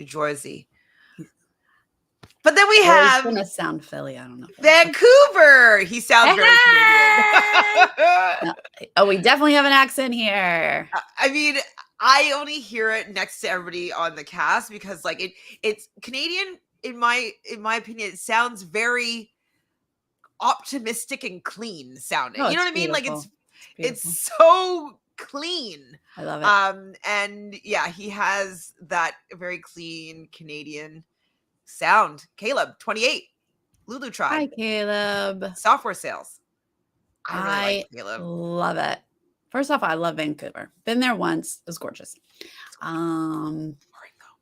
Speaker 2: Jersey.
Speaker 1: But then we have.
Speaker 2: It's gonna sound Philly. I don't know.
Speaker 1: Vancouver. He sounds very Canadian.
Speaker 2: Oh, we definitely have an accent here.
Speaker 1: I mean, I only hear it next to everybody on the cast because, like, it's Canadian. In my opinion, it sounds very optimistic and clean sounding. You know what I mean?
Speaker 2: Beautiful.
Speaker 1: Like it's so clean.
Speaker 2: I love it.
Speaker 1: And yeah, he has that very clean Canadian sound. Caleb, 28, Lulu Tribe.
Speaker 2: Hi, Caleb.
Speaker 1: Software sales. I really like Caleb.
Speaker 2: Love it. First off, I love Vancouver. Been there once. It was gorgeous.
Speaker 1: Boring though.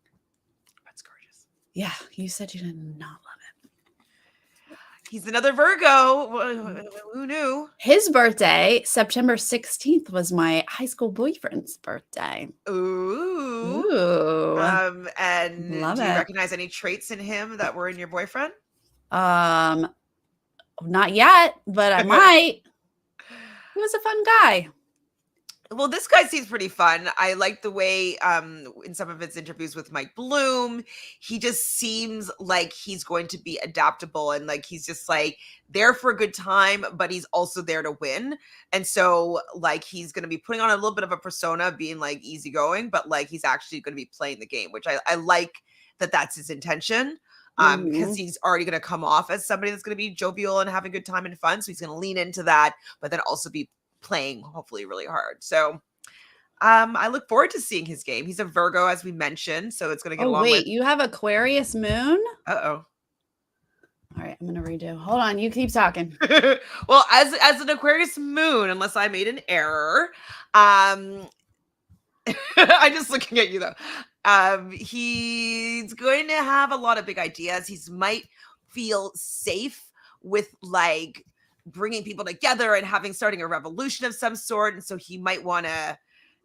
Speaker 1: That's gorgeous.
Speaker 2: Yeah, you said you did not love it.
Speaker 1: He's another Virgo. Who knew?
Speaker 2: His birthday, September 16th, was my high school boyfriend's birthday.
Speaker 1: Ooh. And
Speaker 2: love
Speaker 1: do you
Speaker 2: it.
Speaker 1: recognize any traits in him that were in your boyfriend?
Speaker 2: Not yet, but I might. He was a fun guy.
Speaker 1: Well, this guy seems pretty fun. I like the way in some of his interviews with Mike Bloom, he just seems like he's going to be adaptable and like he's just like there for a good time, but he's also there to win. And so like he's going to be putting on a little bit of a persona being like easygoing, but like he's actually going to be playing the game, which I like that that's his intention. Because he's already going to come off as somebody that's going to be jovial and having a good time and fun. So he's going to lean into that, but then also be playing hopefully really hard. So I look forward to seeing his game. He's a Virgo, as we mentioned, so it's going to get along with.
Speaker 2: You have Aquarius moon?
Speaker 1: Uh-oh.
Speaker 2: All right, I'm going to redo. Hold on, you keep talking.
Speaker 1: Well, as an Aquarius moon, unless I made an error, I'm just looking at you though. He's going to have a lot of big ideas. He might feel safe with like bringing people together and starting a revolution of some sort. And so he might want to,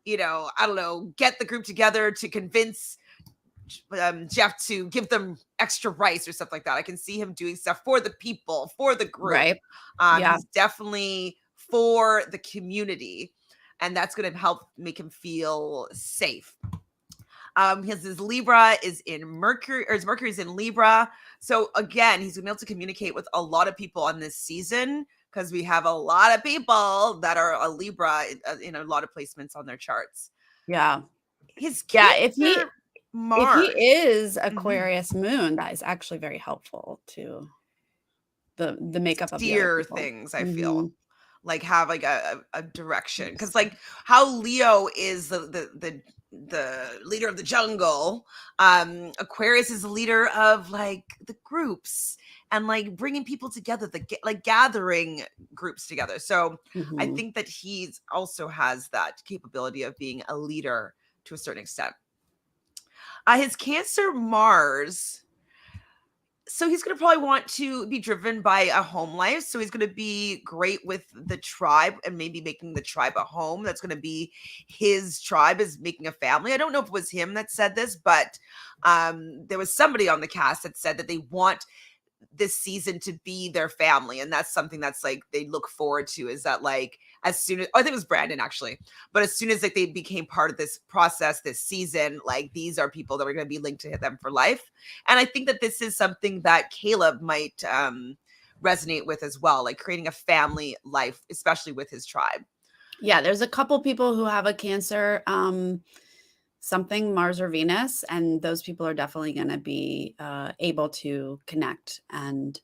Speaker 1: I don't know, get the group together to convince Jeff to give them extra rice or stuff like that. I can see him doing stuff for the people, for the group.
Speaker 2: Right.
Speaker 1: He's definitely for the community. And that's going to help make him feel safe. His Libra is in Mercury, or his Mercury is in Libra. So again, he's gonna be able to communicate with a lot of people on this season because we have a lot of people that are a Libra in a lot of placements on their charts.
Speaker 2: Yeah.
Speaker 1: If
Speaker 2: he is Aquarius moon, that is actually very helpful to the makeup of
Speaker 1: steer things. I feel like have like a direction because like how Leo is the leader of the jungle, Aquarius is the leader of like the groups and like bringing people together, like gathering groups together. So I think that he also has that capability of being a leader to a certain extent. His Cancer Mars, so he's going to probably want to be driven by a home life. So he's going to be great with the tribe and maybe making the tribe a home. That's going to be his tribe, is making a family. I don't know if it was him that said this, but there was somebody on the cast that said that they want this season to be their family, and that's something that's like they look forward to, is that like as soon as, I think it was Brandon actually, but as soon as like they became part of this process this season, like these are people that are going to be linked to them for life. And I think that this is something that Caleb might resonate with as well, like creating a family life, especially with his tribe.
Speaker 2: Yeah, there's a couple people who have a Cancer, something Mars or Venus, and those people are definitely going to be able to connect and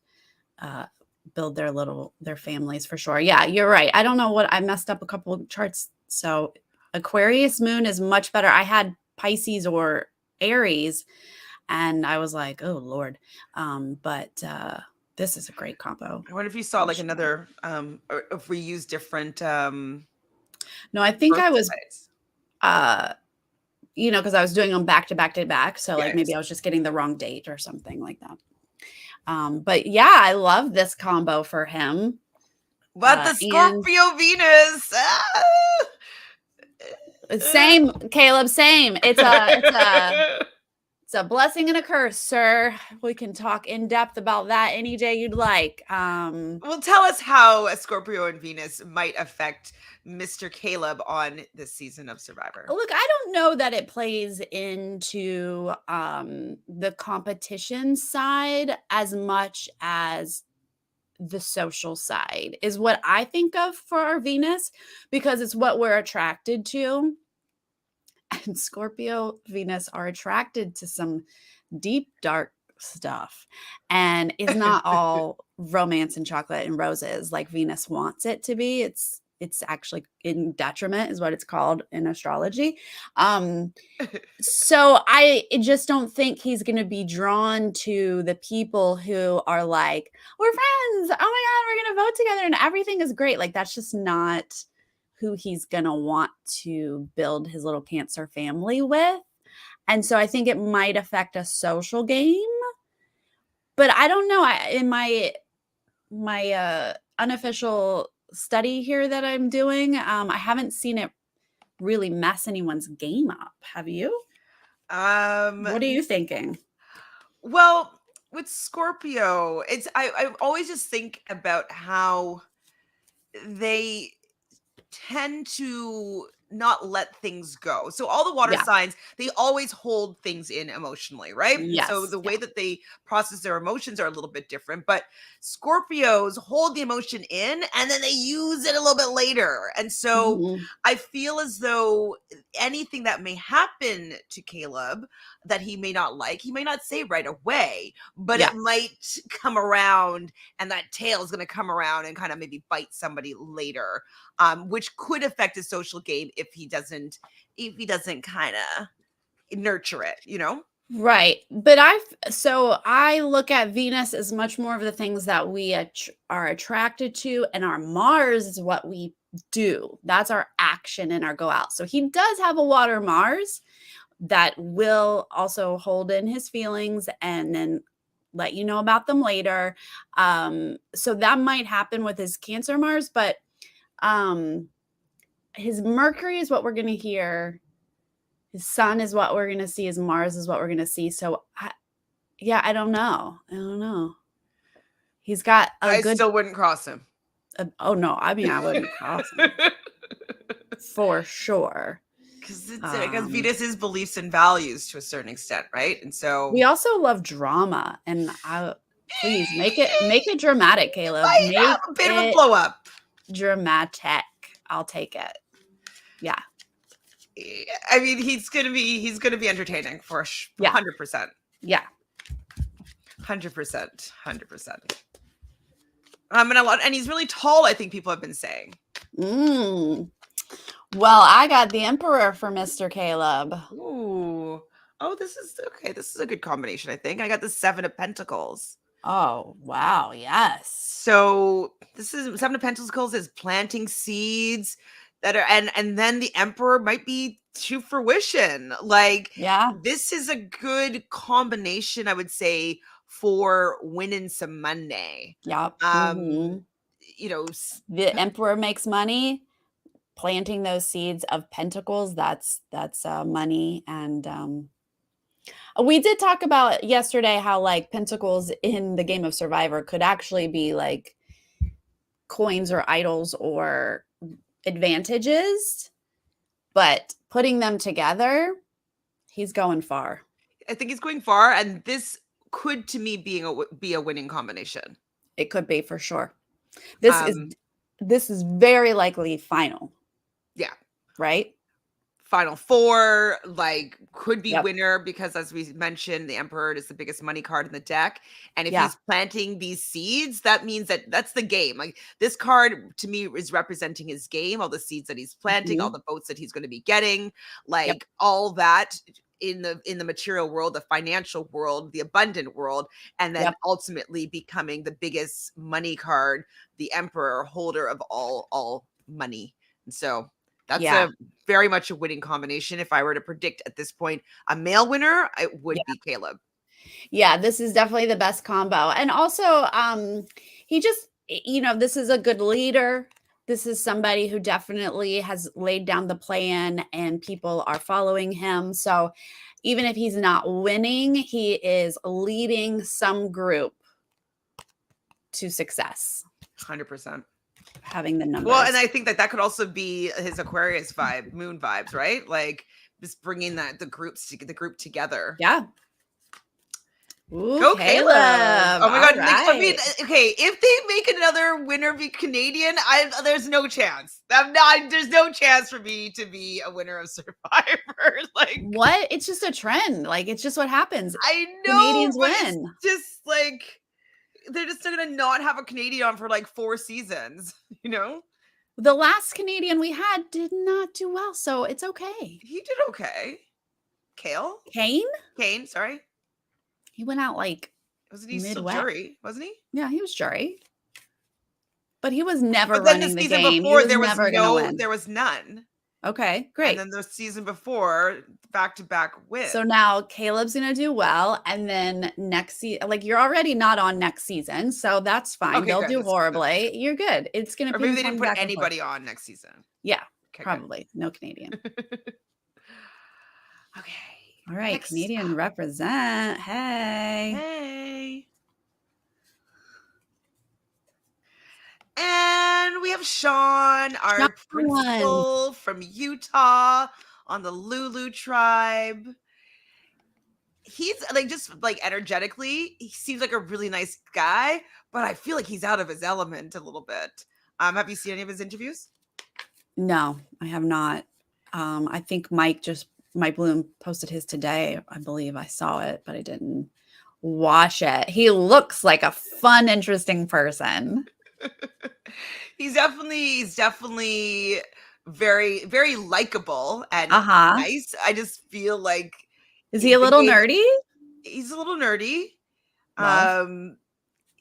Speaker 2: build their families for sure. Yeah, you're right. I don't know what I messed up a couple of charts. So Aquarius moon is much better. I had Pisces or Aries, and I was like, oh Lord. But this is a great combo.
Speaker 1: I wonder if you saw
Speaker 2: For
Speaker 1: like
Speaker 2: sure.
Speaker 1: another or if we use different
Speaker 2: No, I think
Speaker 1: birth
Speaker 2: I was
Speaker 1: sites.
Speaker 2: because I was doing them back to back to back. So like maybe
Speaker 1: Yes.
Speaker 2: I was just getting the wrong date or something like that. But yeah, I love this combo for him.
Speaker 1: But the
Speaker 2: And
Speaker 1: Scorpio Venus.
Speaker 2: same, Caleb, same. It's a blessing and a curse, sir. We can talk in depth about that any day you'd like.
Speaker 1: Well, tell us how a Scorpio and Venus might affect Mr. Caleb on this season of Survivor.
Speaker 2: Look, I don't know that it plays into the competition side as much as the social side is what I think of for our Venus, because it's what we're attracted to. And Scorpio Venus are attracted to some deep, dark stuff and is not all romance and chocolate and roses like Venus wants it to be. It's actually in detriment is what it's called in astrology. So I just don't think he's going to be drawn to the people who are like, we're friends. Oh my God, we're going to vote together and everything is great. Like, that's just not who he's going to want to build his little Cancer family with. And so I think it might affect a social game. But I don't know. In my unofficial study here that I'm doing, I haven't seen it really mess anyone's game up. Have you? What are you thinking?
Speaker 1: Well, with Scorpio, I always just think about how they tend to not let things go. So all the water
Speaker 2: Yeah.
Speaker 1: signs, they always hold things in emotionally, right? And so
Speaker 2: Yes.
Speaker 1: the
Speaker 2: Yeah.
Speaker 1: way that they process their emotions are a little bit different, but Scorpios hold the emotion in and then they use it a little bit later. And so
Speaker 2: Mhm.
Speaker 1: I feel as though anything that may happen to Caleb that he may not like, he may not say right away, but
Speaker 2: Yeah.
Speaker 1: it might come around, and that tail is going to come around and kind of maybe bite somebody later, which could affect his social game if he doesn't kind of nurture it, you know?
Speaker 2: Right. But I look at Venus as much more of the things that we are attracted to, and our Mars is what we do. That's our action and our go out. So he does have a water Mars that will also hold in his feelings and then let you know about them later. So that might happen with his Cancer Mars, but um his Mercury is what we're going to hear. His sun is what we're going to see. His Mars is what we're going to see. So I don't know. I don't know. He's got a
Speaker 1: I
Speaker 2: good
Speaker 1: still wouldn't cross him.
Speaker 2: oh no, I mean I wouldn't cross him for sure.
Speaker 1: Because
Speaker 2: Um
Speaker 1: Venus is beliefs and values to a certain extent, right? And so
Speaker 2: we also love drama, and I please make it dramatic, Caleb.
Speaker 1: might have
Speaker 2: Make
Speaker 1: a bit of a
Speaker 2: it
Speaker 1: blow up.
Speaker 2: dramatic. I'll take it. Yeah.
Speaker 1: I mean, he's gonna be entertaining for
Speaker 2: Yeah.
Speaker 1: 100%.
Speaker 2: Yeah.
Speaker 1: 100%. 100%. And a lot, and he's really tall, I think people have been saying.
Speaker 2: Well, I got the Emperor for Mr. Caleb.
Speaker 1: Ooh. Oh, this is okay. This is a good combination, I think. I got the 7 of Pentacles.
Speaker 2: Oh, wow. Yes.
Speaker 1: So this is 7 of Pentacles is planting seeds that are, and then the Emperor might be to fruition. Like,
Speaker 2: Yeah.
Speaker 1: this is a good combination, I would say, for winning some money.
Speaker 2: Yep.
Speaker 1: You know,
Speaker 2: The Emperor makes money. Planting those seeds of pentacles, that's money, and We did talk about yesterday how like pentacles in the game of Survivor could actually be like coins or idols or advantages, but putting them together, he's going far.
Speaker 1: I think he's going far, and this could, to me, be a winning combination.
Speaker 2: It could be for sure. This is
Speaker 1: Um,
Speaker 2: this is very likely final,
Speaker 1: yeah.
Speaker 2: right?
Speaker 1: Final four, like, could be
Speaker 2: Yep.
Speaker 1: winner because, as we mentioned, the Emperor is the biggest money card in the deck. And if
Speaker 2: Yeah.
Speaker 1: he's planting these seeds, that means that that's the game. Like, this card to me is representing his game, all the seeds that he's planting, all
Speaker 2: Mhm.
Speaker 1: the votes that he's going to be getting,
Speaker 2: Yep.
Speaker 1: like all that in the material world, the financial world, the abundant world, and then
Speaker 2: Yep.
Speaker 1: ultimately becoming the biggest money card, the Emperor, holder of all money. And so that's
Speaker 2: Yeah.
Speaker 1: a very much a winning combination. If I were to predict at this point a male winner, it would be Caleb.
Speaker 2: Yeah, this is definitely the best combo. And also, he just, this is a good leader. This is somebody who definitely has laid down the plan and people are following him. So even if he's not winning, he is leading some group to success,
Speaker 1: 100%.
Speaker 2: having the
Speaker 1: Well, and
Speaker 2: numbers.
Speaker 1: I think that that could also be his Aquarius vibe, moon vibes, right? Like just bringing the group together.
Speaker 2: Yeah. Ooh,
Speaker 1: Go Caleb.
Speaker 2: Caleb.
Speaker 1: Oh my
Speaker 2: All
Speaker 1: god, like I mean,
Speaker 2: right.
Speaker 1: okay, if they make another winner be Canadian, there's no chance. I'm not there's no chance for me to be a winner of Survivor. Like
Speaker 2: What? It's just a trend. Like, it's just what happens.
Speaker 1: I know,
Speaker 2: Canadians
Speaker 1: but it's
Speaker 2: win.
Speaker 1: just like they're just gonna not have a Canadian on for like 4 seasons, you know?
Speaker 2: The last Canadian we had did not do well, so it's okay.
Speaker 1: He did okay. Kale?
Speaker 2: Kane?
Speaker 1: Kane, sorry.
Speaker 2: He went out like
Speaker 1: Wasn't he still
Speaker 2: midway.
Speaker 1: jury? Wasn't he?
Speaker 2: Yeah, he was jury. But he was never
Speaker 1: But then the
Speaker 2: running the
Speaker 1: season
Speaker 2: game. He
Speaker 1: before
Speaker 2: was never gonna win.
Speaker 1: there was none.
Speaker 2: Okay,
Speaker 1: And
Speaker 2: great.
Speaker 1: then the season before, back-to-back
Speaker 2: So
Speaker 1: wins.
Speaker 2: now Caleb's gonna do well, and then next season, like you're already not on next season, so that's fine.
Speaker 1: Okay,
Speaker 2: They'll
Speaker 1: good.
Speaker 2: do
Speaker 1: That's good.
Speaker 2: horribly. You're good. It's gonna
Speaker 1: Or maybe
Speaker 2: ping
Speaker 1: they didn't
Speaker 2: pong
Speaker 1: put
Speaker 2: back and forth.
Speaker 1: anybody on next season.
Speaker 2: Yeah,
Speaker 1: Okay,
Speaker 2: probably. No Canadian.
Speaker 1: good. Okay.
Speaker 2: All right,
Speaker 1: Next
Speaker 2: Canadian
Speaker 1: up.
Speaker 2: represent. Hey.
Speaker 1: Hey. And we have Sean, our
Speaker 2: Sean.
Speaker 1: principal from Utah on the Lulu tribe. He's like just like energetically, he seems like a really nice guy, but I feel like he's out of his element a little bit. Have you seen any of his interviews?
Speaker 2: No, I have not. I think Mike Bloom posted his today. I believe I saw it, but I didn't watch it. He looks like a fun, interesting person.
Speaker 1: He's definitely very, very likable and
Speaker 2: Uh-huh.
Speaker 1: nice. I just feel like
Speaker 2: Is he a little nerdy?
Speaker 1: he's a little nerdy.
Speaker 2: Love.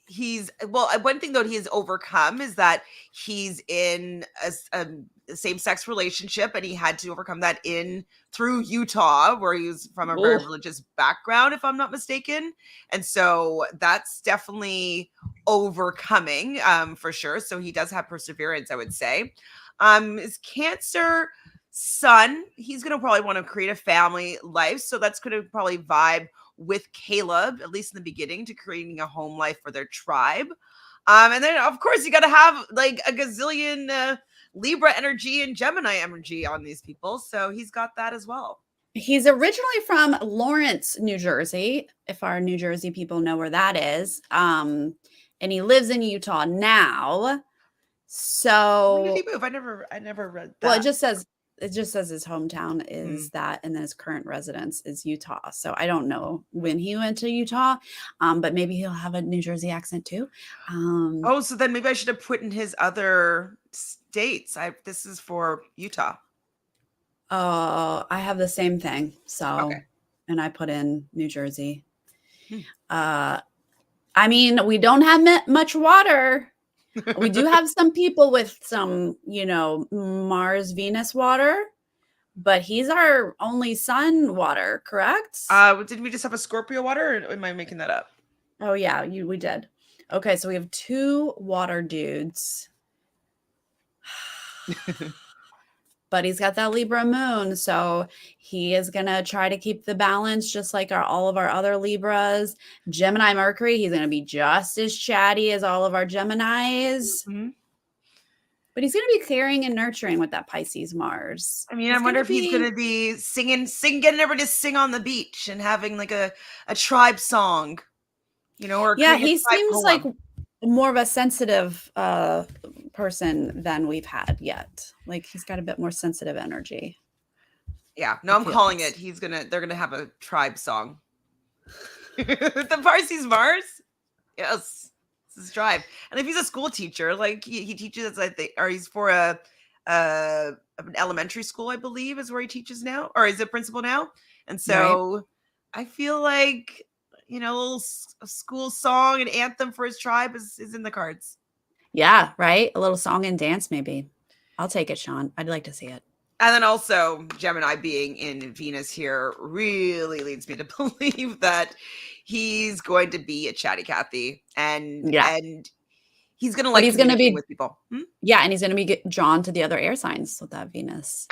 Speaker 1: He's well, one thing though he has overcome is that he's in a same-sex relationship, and he had to overcome that in through Utah, where he was from a very
Speaker 2: Ooh.
Speaker 1: religious background, if I'm not mistaken. And so that's definitely overcoming, for sure. So he does have perseverance, I would say. His Cancer son, he's gonna probably want to create a family life, so that's gonna probably vibe with Caleb, at least in the beginning, to creating a home life for their tribe. And then, of course, you got to have like a gazillion Libra energy and Gemini energy on these people. So he's got that as well.
Speaker 2: He's originally from Lawrence, New Jersey, if our New Jersey people know where that is. And he lives in Utah now.
Speaker 1: When did he
Speaker 2: So,
Speaker 1: move? I never read
Speaker 2: well,
Speaker 1: that.
Speaker 2: it just says his hometown is that, and then his current residence is Utah. So I don't know when he went to Utah, but maybe he'll have a New Jersey accent too.
Speaker 1: Oh, so then maybe I should have put in his other states. This is for Utah.
Speaker 2: I have the same thing. So,
Speaker 1: Okay.
Speaker 2: and I put in New Jersey.
Speaker 1: Hmm.
Speaker 2: I mean, we don't have much water. We do have some people with some, Mars, Venus water, but he's our only sun water, correct?
Speaker 1: Did we just have a Scorpio water, or am I making that up?
Speaker 2: Oh yeah, we did. Okay, so we have 2 water dudes. but he's got that Libra moon. So he is going to try to keep the balance just like all of our other Libras. Gemini Mercury, he's going to be just as chatty as all of our Geminis.
Speaker 1: Mhm.
Speaker 2: But he's going to be caring and nurturing with that Pisces Mars.
Speaker 1: I mean, I
Speaker 2: He's
Speaker 1: wonder
Speaker 2: going
Speaker 1: if he's
Speaker 2: to
Speaker 1: gonna be getting everybody to sing on the beach and having like a tribe song, or
Speaker 2: yeah,
Speaker 1: creating a
Speaker 2: he
Speaker 1: tribe
Speaker 2: seems like
Speaker 1: poem.
Speaker 2: more of a sensitive person than we've had yet. Like he's got a bit more sensitive energy.
Speaker 1: Yeah, no,
Speaker 2: It
Speaker 1: I'm calling it.
Speaker 2: feels.
Speaker 1: They're gonna have a tribe song. The Parsi's Mars? Yes. This is tribe. And if he's a school teacher, like he teaches, I think, or he's for an elementary school, I believe, is where he teaches now, or is a principal now. And
Speaker 2: Right.
Speaker 1: so I feel like, a little a school song and anthem for his tribe is in the cards.
Speaker 2: Yeah, right. A little song and dance, maybe. I'll take it, Sean. I'd like to see it.
Speaker 1: And then also Gemini being in Venus here really leads me to believe that he's going to be a chatty Cathy and
Speaker 2: Yeah.
Speaker 1: he's going to
Speaker 2: But
Speaker 1: like
Speaker 2: he's going to
Speaker 1: communicating
Speaker 2: be,
Speaker 1: with people.
Speaker 2: yeah, and he's going to be drawn to the other air signs with that Venus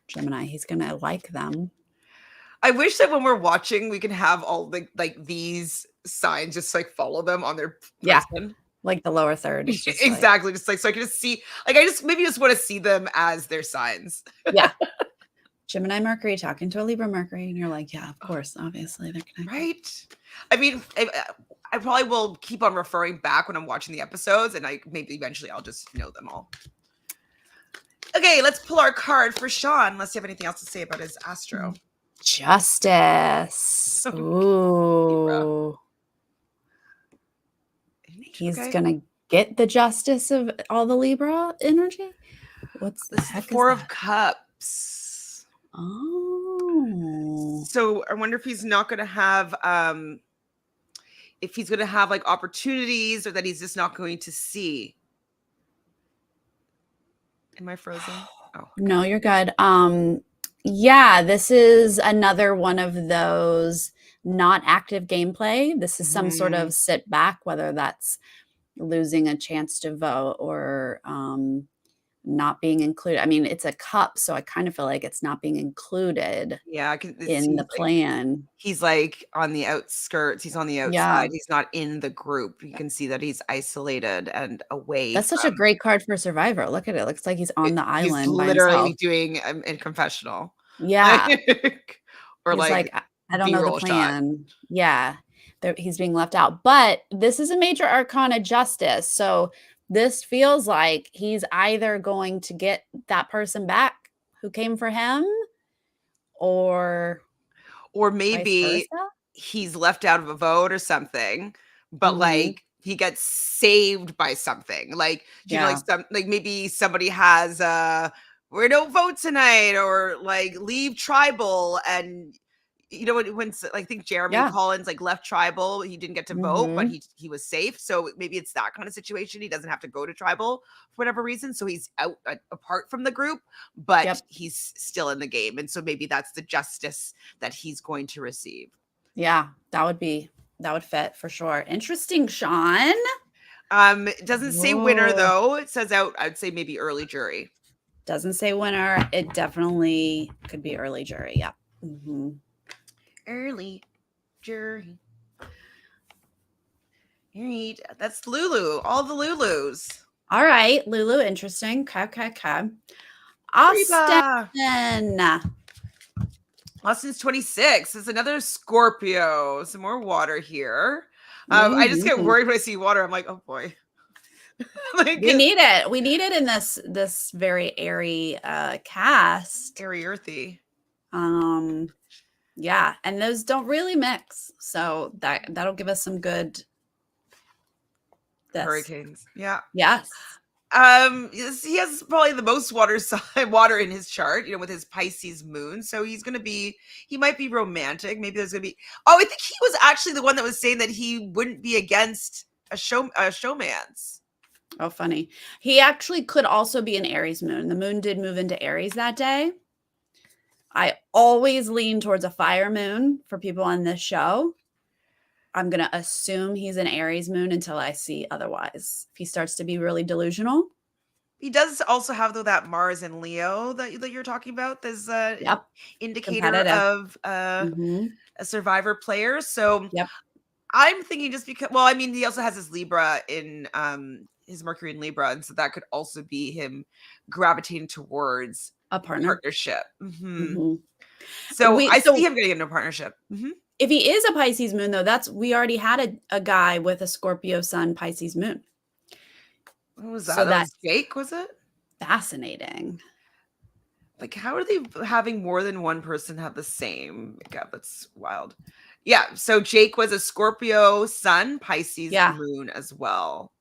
Speaker 2: Gemini. He's going to like them.
Speaker 1: I wish that when we're watching, we can have all the like these signs just like follow them on their
Speaker 2: Yeah.
Speaker 1: person.
Speaker 2: Like the lower third is just
Speaker 1: Exactly. Just like so I can just see like I just maybe just want to see them as their signs.
Speaker 2: Yeah. Gemini Mercury talking to a Libra Mercury, and you're like, yeah, of course, obviously they're connected.
Speaker 1: Right. I mean, I probably will keep on referring back when I'm watching the episodes, and maybe eventually I'll just know them all. Okay, let's pull our card for Sean, unless you have anything else to say about his astro.
Speaker 2: Justice. Ooh. He's
Speaker 1: Okay.
Speaker 2: going to get the justice of all the Libra energy. What's the heck?
Speaker 1: Four of Cups.
Speaker 2: Oh.
Speaker 1: So I wonder if he's not going to have, if he's going to have like opportunities or that he's just not going to see. Am I frozen? Oh, okay.
Speaker 2: No, you're good. Yeah, this is another one of those not active gameplay. This is some sort of sit back, whether that's losing a chance to vote or not being included. I mean, it's a cup, so I kind of feel like it's not being included in the plan.
Speaker 1: He's like on the outskirts. He's on the outside.
Speaker 2: Yeah.
Speaker 1: He's not in the group. You can see that he's isolated and away.
Speaker 2: That's such a great card for Survivor. Look at it. Looks like he's on the island.
Speaker 1: He's
Speaker 2: by
Speaker 1: literally
Speaker 2: himself.
Speaker 1: doing a confessional.
Speaker 2: Yeah.
Speaker 1: Or
Speaker 2: he's
Speaker 1: like
Speaker 2: I don't know the plan. Shot. Yeah. He's being left out. But this is a major arcana justice. So this feels like he's either going to get that person back who came for him or
Speaker 1: maybe he's left out of a vote or something, but like he gets saved by something. Like, like maybe somebody has we don't vote tonight or like leave tribal and when I think Jeremy Collins like left tribal, he didn't get to vote, but he was safe. So maybe it's that kind of situation. He doesn't have to go to tribal for whatever reason. So he's out apart from the group, but he's still in the game. And so maybe that's the justice that he's going to receive.
Speaker 2: Yeah, that would fit for sure. Interesting, Sean.
Speaker 1: It doesn't say winner though. It says out, I'd say maybe early jury.
Speaker 2: Doesn't say winner. It definitely could be early jury. Yeah.
Speaker 1: Early jury. Right. That's Lulu. All the Lulus.
Speaker 2: All right. Lulu, interesting. Okay. Austin.
Speaker 1: Austin's 26. It's another Scorpio. Some more water here. I just get worried when I see water. I'm like, oh boy.
Speaker 2: Like, we need it. We need it in this very airy cast.
Speaker 1: Airy, earthy.
Speaker 2: Yeah, and those don't really mix, so that'll give us some good
Speaker 1: hurricanes. Yeah.
Speaker 2: Yes.
Speaker 1: He has probably the most water in his chart, with his Pisces moon. So he might be romantic. Maybe there's gonna be. Oh, I think he was actually the one that was saying that he wouldn't be against a showman's.
Speaker 2: Oh, funny. He actually could also be an Aries moon. The moon did move into Aries that day. I always lean towards a fire moon for people on this show. I'm going to assume he's an Aries moon until I see otherwise. If he starts to be really delusional,
Speaker 1: He does also have, though, that Mars and Leo that you're talking about. There's an
Speaker 2: Yep.
Speaker 1: indicator
Speaker 2: Competitive.
Speaker 1: of
Speaker 2: Hmm.
Speaker 1: a survivor player. So
Speaker 2: Yep.
Speaker 1: I'm thinking just because, well, I mean, he also has his Libra in his Mercury in Libra, and so that could also be him gravitating towards
Speaker 2: A
Speaker 1: a
Speaker 2: partner.
Speaker 1: partnership.
Speaker 2: Hmm.
Speaker 1: So I see
Speaker 2: So
Speaker 1: him getting into a partnership.
Speaker 2: if he is a Pisces moon, though, we already had a guy with a Scorpio sun, Pisces moon.
Speaker 1: What was that?
Speaker 2: So
Speaker 1: That was
Speaker 2: that's
Speaker 1: Jake, was it?
Speaker 2: fascinating.
Speaker 1: Like, how are they having more than one person have the same makeup? That's wild. Yeah, so Jake was a Scorpio sun, Pisces
Speaker 2: Yeah.
Speaker 1: moon as well.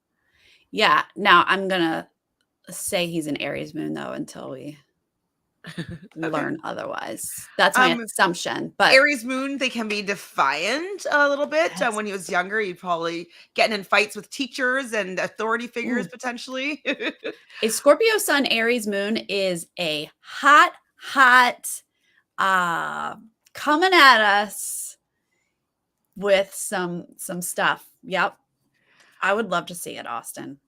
Speaker 2: Yeah. Now I'm going to say he's an Aries moon, though, until we
Speaker 1: Okay.
Speaker 2: learn otherwise. That's my
Speaker 1: Um,
Speaker 2: assumption. But
Speaker 1: Aries moon, they can be defiant a little bit.
Speaker 2: yes.
Speaker 1: When he was younger, he'd probably getting in fights with teachers and authority figures
Speaker 2: Ooh.
Speaker 1: potentially.
Speaker 2: A Scorpio sun, Aries moon is a hot, uh, coming at us with some stuff. Yep. I would love to see it, Austin.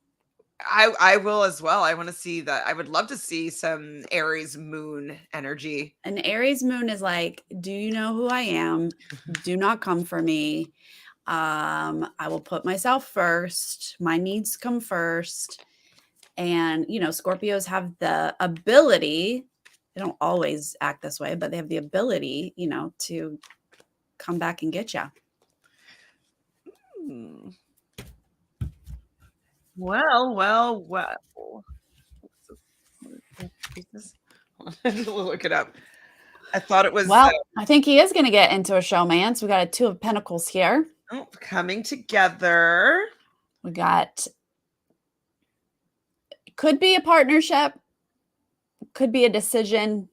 Speaker 1: I will as well. I want to see that. I would love to see some Aries moon energy.
Speaker 2: An Aries moon is like, do you know who I am? Do not come for me. I will put myself first. My needs come first. And, Scorpios have the ability, they don't always act this way, but they have the ability, to come back and get you.
Speaker 1: Hmm. Well. Look it up. I thought it was
Speaker 2: Well, I think he is going to get into a showmance. We got a 2 of Pentacles here.
Speaker 1: coming together.
Speaker 2: We got, could be a partnership, could be a decision,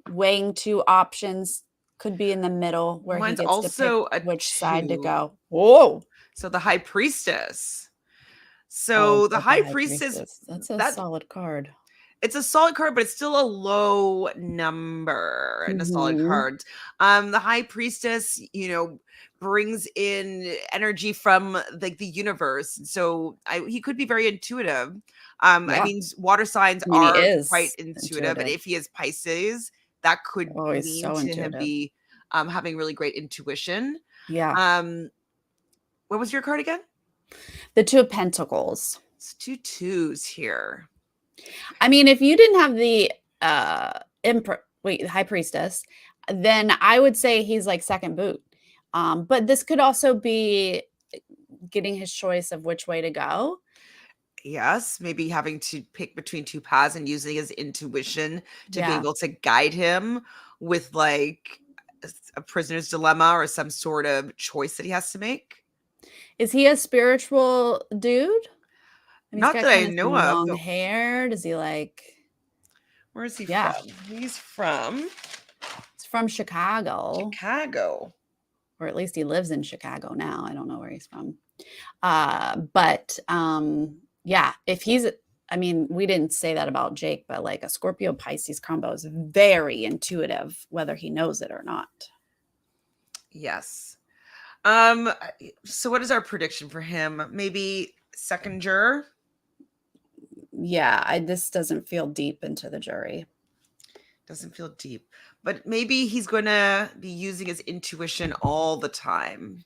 Speaker 2: weighing 2 options, could be in the middle where
Speaker 1: Mine's
Speaker 2: he gets to pick
Speaker 1: also a
Speaker 2: which side to
Speaker 1: 2.
Speaker 2: go. Whoa.
Speaker 1: So the High Priestess.
Speaker 2: Oh,
Speaker 1: So the
Speaker 2: but the
Speaker 1: High
Speaker 2: High
Speaker 1: Priestess,
Speaker 2: Priestess. That's a
Speaker 1: that
Speaker 2: solid card.
Speaker 1: it's a solid card, but it's still a low number and a solid
Speaker 2: Mhm.
Speaker 1: card. The High Priestess, brings in energy from like the universe. So he could be very intuitive. I
Speaker 2: Yeah.
Speaker 1: mean, water signs
Speaker 2: I mean, he
Speaker 1: are quite
Speaker 2: is
Speaker 1: intuitive, and
Speaker 2: intuitive.
Speaker 1: if he is Pisces, that could
Speaker 2: Oh, he's
Speaker 1: mean
Speaker 2: so
Speaker 1: to him
Speaker 2: intuitive.
Speaker 1: be having really great intuition.
Speaker 2: Yeah.
Speaker 1: Um, what was your card again?
Speaker 2: The 2 of Pentacles.
Speaker 1: It's 2 twos here.
Speaker 2: I mean, if you didn't have the High Priestess, then I would say he's like second boot. But this could also be getting his choice of which way to go.
Speaker 1: Yes, maybe having to pick between 2 paths and using his intuition to be
Speaker 2: Yeah.
Speaker 1: able to guide him with, like, a prisoner's dilemma or some sort of choice that he has to make.
Speaker 2: Is he a spiritual dude? And he's
Speaker 1: Not
Speaker 2: got
Speaker 1: that I
Speaker 2: kind of
Speaker 1: know
Speaker 2: some
Speaker 1: of,
Speaker 2: long
Speaker 1: but
Speaker 2: hair. Does he like,
Speaker 1: where is he
Speaker 2: yeah,
Speaker 1: from? He's from
Speaker 2: it's from Chicago,
Speaker 1: Chicago.
Speaker 2: or at least he lives in Chicago now. I don't know where he's from. But yeah, if he's, I mean, we didn't say that about Jake, but like a Scorpio Pisces combo is very intuitive, whether he knows it or not.
Speaker 1: Yes. So what is our prediction for him? Maybe second juror?
Speaker 2: Yeah, this doesn't feel deep into the jury.
Speaker 1: Doesn't feel deep. But maybe he's gonna be using his intuition all the time.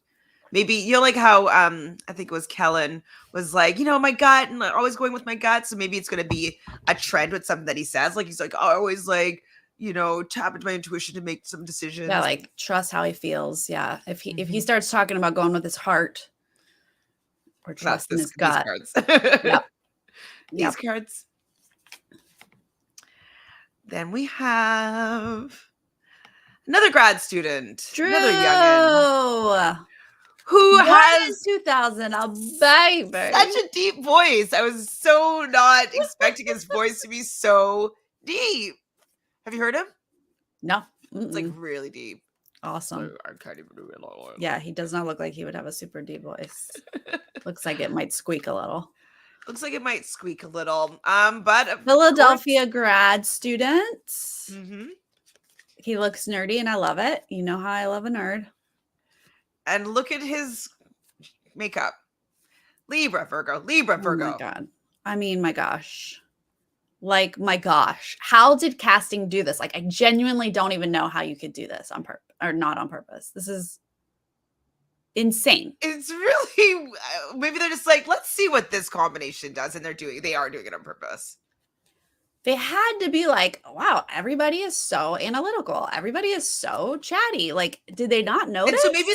Speaker 1: Maybe like how I think it was Kellen was like, my gut, and like, always going with my gut. So maybe it's gonna be a trend with something that he says. Like he's like, I always like, tap into my intuition to make some
Speaker 2: Yeah,
Speaker 1: decisions.
Speaker 2: like trust how he feels. Yeah. If he
Speaker 1: Mhm.
Speaker 2: starts talking about going with his heart or
Speaker 1: That's
Speaker 2: trusting his
Speaker 1: these
Speaker 2: gut.
Speaker 1: cards.
Speaker 2: Yep.
Speaker 1: These
Speaker 2: Yep.
Speaker 1: cards. Then we have another grad student,
Speaker 2: Drew.
Speaker 1: another youngin who
Speaker 2: Born in
Speaker 1: has
Speaker 2: 2000, a baby.
Speaker 1: such a deep voice. I was so not expecting his voice to be so deep. Have you heard him?
Speaker 2: No.
Speaker 1: It's like
Speaker 2: Mm-mm.
Speaker 1: really deep.
Speaker 2: Awesome.
Speaker 1: I can't even do it.
Speaker 2: Yeah, he does not look like he would have a super deep voice. Looks like it might squeak a little.
Speaker 1: Looks like it might squeak a little. But of
Speaker 2: Philadelphia grad student.
Speaker 1: Mm-hmm.
Speaker 2: He looks nerdy and I love it. You know how I love a nerd.
Speaker 1: And look at his makeup. Libra, Virgo. Libra,
Speaker 2: Oh
Speaker 1: Virgo.
Speaker 2: my God. I mean, my gosh. Like, my gosh. How did casting do this? Like, I genuinely don't even know how you could do this on purpose or not on purpose. This is insane.
Speaker 1: It's really maybe they're just like, let's see what this combination does, and they are doing it on purpose.
Speaker 2: They had to be like, wow, everybody is so analytical. Everybody is so chatty. Like, did they not
Speaker 1: And
Speaker 2: notice?
Speaker 1: so maybe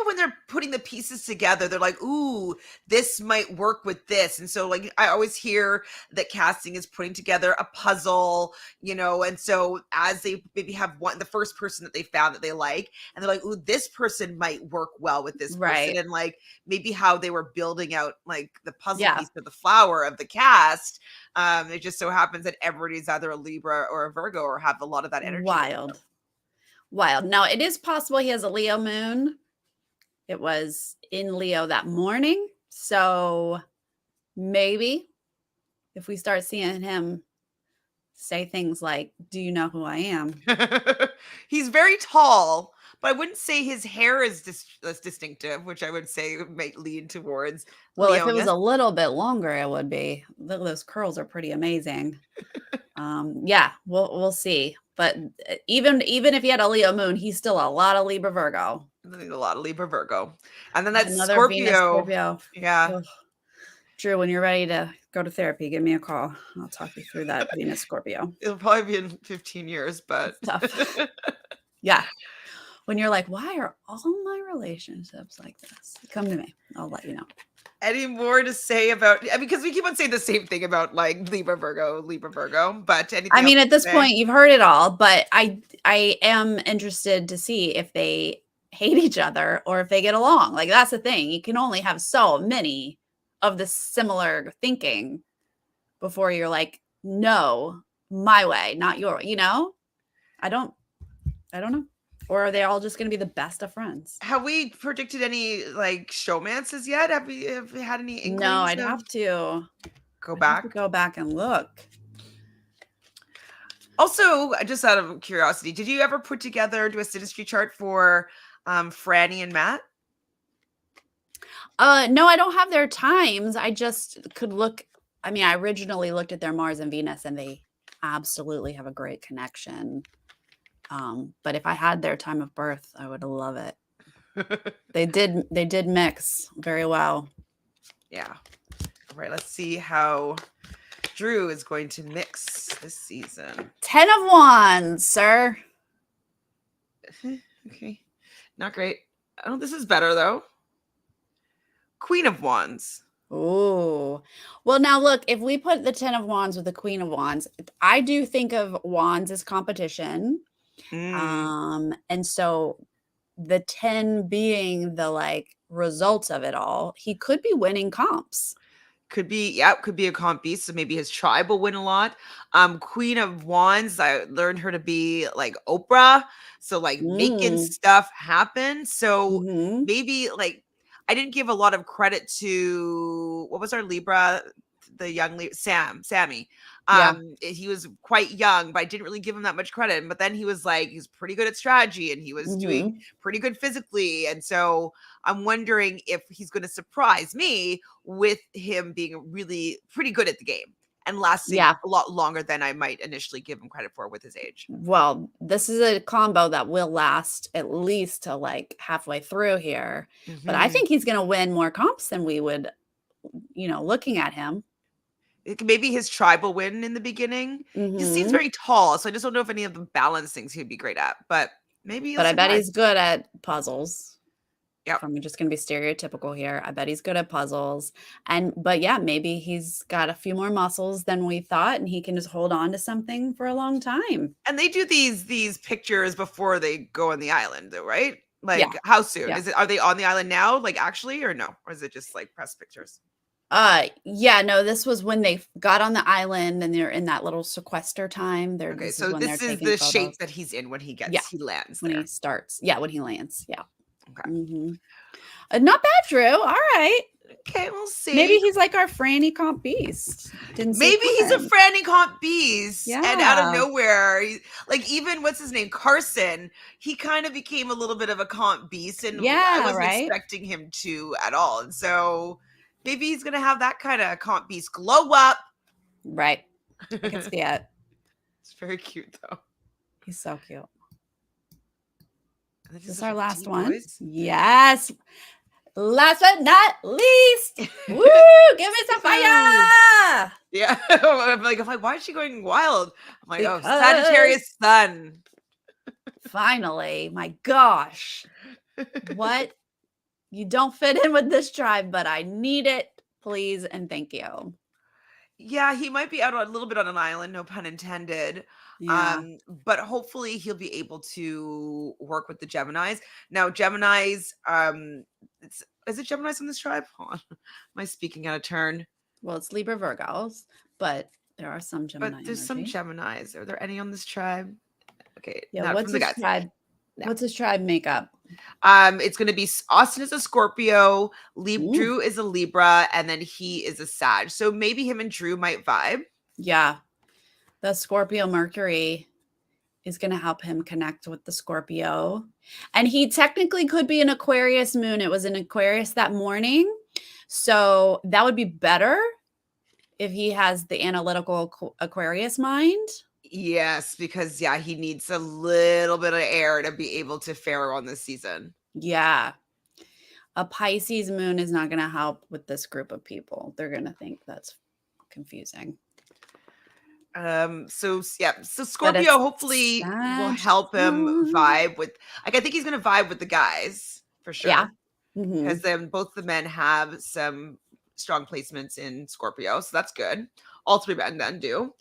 Speaker 1: when they're putting the pieces together, they're like, "Ooh, this might work with this." And so, like, I always hear that casting is putting together a puzzle, And so, as they maybe have the first person that they found that they like, and they're like, "Ooh, this person might work well with this person,"
Speaker 2: Right.
Speaker 1: and like maybe how they were building out like the puzzle
Speaker 2: Yeah.
Speaker 1: piece of the flower of the cast. It just so happens that everybody's either a Libra or a Virgo or have a lot of that energy with them.
Speaker 2: Wild. Wild. Now, it is possible he has a Leo moon. It was in Leo that morning. So maybe if we start seeing him say things like, "Do you know who I am?"
Speaker 1: He's very tall, but I wouldn't say his hair is as distinctive, which I would say might lean towards
Speaker 2: Well, if it was
Speaker 1: Leoness.
Speaker 2: a little bit longer, it would be. Those curls are pretty amazing. Yeah, we'll see. But even if he had a Leo moon, he's still a lot of Libra Virgo.
Speaker 1: I think a lot of Libra Virgo. And then that
Speaker 2: Another Venus
Speaker 1: Scorpio.
Speaker 2: Scorpio.
Speaker 1: Yeah.
Speaker 2: Ugh. Drew, when you're ready to go to therapy, give me a call. I'll talk you through that Venus Scorpio.
Speaker 1: It'll probably be in 15 years, but
Speaker 2: It's tough. Yeah. When you're like, why are all my relationships like this? Come to me. I'll let you know.
Speaker 1: any more to say about because we keep on saying the same thing about like Libra Virgo, but anything
Speaker 2: I mean,
Speaker 1: else
Speaker 2: at this
Speaker 1: to say?
Speaker 2: point, you've heard it all, but I am interested to see if they hate each other or if they get along. Like, that's the thing. You can only have so many of the similar thinking before you're like, no, my way, not your, I don't know. Or are they all just going to be the best of friends?
Speaker 1: Have we predicted any like showmances yet? Have we had any inklings?
Speaker 2: No, I'd
Speaker 1: of-
Speaker 2: have to
Speaker 1: go
Speaker 2: I'd have
Speaker 1: back.
Speaker 2: to go back and look.
Speaker 1: Also, just out of curiosity, did you ever put together do a synastry chart for Franny and Matt?
Speaker 2: No, I don't have their times. I just could look. I mean, I originally looked at their Mars and Venus, and they absolutely have a great connection. But if I had their time of birth, I would love it. They did mix very well.
Speaker 1: Yeah. All right, let's see how Drew is going to mix this season.
Speaker 2: 10 of Wands, sir.
Speaker 1: Okay. Not great. Oh, this is better though. Queen of Wands.
Speaker 2: Ooh. Well, now look, if we put the 10 of Wands with the Queen of Wands, I do think of Wands as competition. And so the 10 being the like results of it all, he could be winning comps.
Speaker 1: Could be a comp beast. So maybe his tribe will win a lot. Queen of Wands, I learned her to be like Oprah. So like making stuff happen. So maybe like I didn't give a lot of credit to what was our Libra, the young Sammy. He was quite young, but I didn't really give him that much credit. But then he was like, he's pretty good at strategy and he was doing pretty good physically. And so I'm wondering if he's going to surprise me with him being really pretty good at the game and lasting a lot longer than I might initially give him credit for with his age.
Speaker 2: Well, this is a combo that will last at least till like halfway through here. But I think he's going to win more comps than we would, looking at him.
Speaker 1: Maybe his tribe will win in the beginning. He seems very tall, so I just don't know if any of the balance things he'd be great at. But maybe.
Speaker 2: But I bet he's good at puzzles.
Speaker 1: Yeah,
Speaker 2: I'm just going to be stereotypical here. I bet he's good at puzzles, but yeah, maybe he's got a few more muscles than we thought, and he can just hold on to something for a long time.
Speaker 1: And they do these pictures before they go on the island, though, right? Like, how soon is it? Are they on the island now? Like, actually, or no? Or is it just like press pictures?
Speaker 2: No, this was when they got on the island and they're in that little sequester time.
Speaker 1: Okay, so this is the shape that he's in when he lands.
Speaker 2: When he starts. Yeah, when he lands. Yeah.
Speaker 1: Okay.
Speaker 2: Not bad, Drew. All right.
Speaker 1: Okay, we'll see.
Speaker 2: Maybe he's like our Franny comp beast.
Speaker 1: Maybe he's a Franny comp beast. Yeah. And out of nowhere, like even what's his name? Carson, he kind of became a little bit of a comp beast. And I wasn't expecting him to at all. And so maybe he's gonna have that kind of comp beast glow up.
Speaker 2: Right. I can see it.
Speaker 1: It's very cute though.
Speaker 2: He's so cute.
Speaker 1: And
Speaker 2: Is
Speaker 1: this
Speaker 2: this
Speaker 1: is
Speaker 2: our
Speaker 1: such a
Speaker 2: last
Speaker 1: deep
Speaker 2: one?
Speaker 1: voice.
Speaker 2: Yes. Last but not least. Woo! Give me some
Speaker 1: Sifu.
Speaker 2: fire.
Speaker 1: Yeah. I'm like, why is she going wild? I'm like, oh,
Speaker 2: Because
Speaker 1: Sagittarius sun.
Speaker 2: finally, my gosh. What? You don't fit in with this tribe, but I need it. Please and thank you.
Speaker 1: Yeah, he might be out a little bit on an island, no pun intended.
Speaker 2: Yeah.
Speaker 1: But hopefully he'll be able to work with the Geminis. Now, Geminis, is it Geminis in this tribe? Hold on. Am I speaking out of turn?
Speaker 2: Well, it's Libra Virgos, but there are some
Speaker 1: But
Speaker 2: Gemini
Speaker 1: there's some
Speaker 2: energy.
Speaker 1: Geminis. Are there any on this tribe? Okay,
Speaker 2: Yeah.
Speaker 1: not
Speaker 2: What's
Speaker 1: from the
Speaker 2: his
Speaker 1: guys.
Speaker 2: tribe?
Speaker 1: No.
Speaker 2: What's his tribe makeup?
Speaker 1: It's gonna be Austin is a Scorpio,
Speaker 2: Ooh.
Speaker 1: Drew is a Libra, and then he is a Sag. So maybe him and Drew might vibe.
Speaker 2: Yeah. The Scorpio Mercury is going to help him connect with the Scorpio. And he technically could be an Aquarius moon. It was an Aquarius that morning. So that would be better if he has the analytical Aquarius mind.
Speaker 1: Yes, because yeah, he needs a little bit of air to be able to fare on this season.
Speaker 2: Yeah. A Pisces moon is not going to help with this group of people. They're going to think that's confusing.
Speaker 1: So yeah, so
Speaker 2: But
Speaker 1: Scorpio
Speaker 2: it's
Speaker 1: hopefully will
Speaker 2: Sag
Speaker 1: help him
Speaker 2: sun.
Speaker 1: vibe with, like, I think he's gonna vibe with the guys for
Speaker 2: Yeah.
Speaker 1: sure.
Speaker 2: Mhm.
Speaker 1: Because then both the men have some strong placements in Scorpio, so that's good. All three men then do.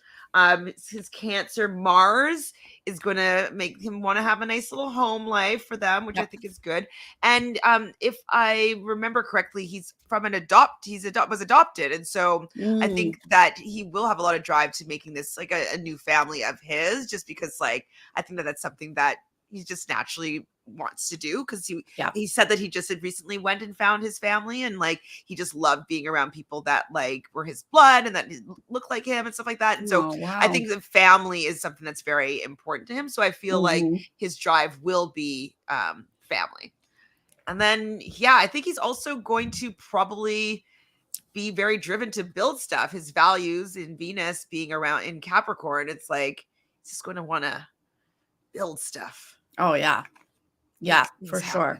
Speaker 1: His Cancer Mars is going to make him want to have a nice little home life for them, which I
Speaker 2: Yep.
Speaker 1: think is good. And if I remember correctly, he's from an was adopted, and so I
Speaker 2: Mm.
Speaker 1: think that he will have a lot of drive to making this like a new family of his, just because like I think that that's something that he just naturally wants to do, because
Speaker 2: Yeah.
Speaker 1: he said that he just had recently went and found his family, and like he just loved being around people that like were his blood and that looked like him and stuff like that. And so
Speaker 2: Oh, wow.
Speaker 1: I think the family is something that's very important to him. So I feel like
Speaker 2: Mhm.
Speaker 1: his drive will be family. And then yeah, I think he's also going to probably be very driven to build stuff. His values in Venus being around in Capricorn, it's like he's just going to want to build stuff.
Speaker 2: Oh, yeah. Yeah, for sure.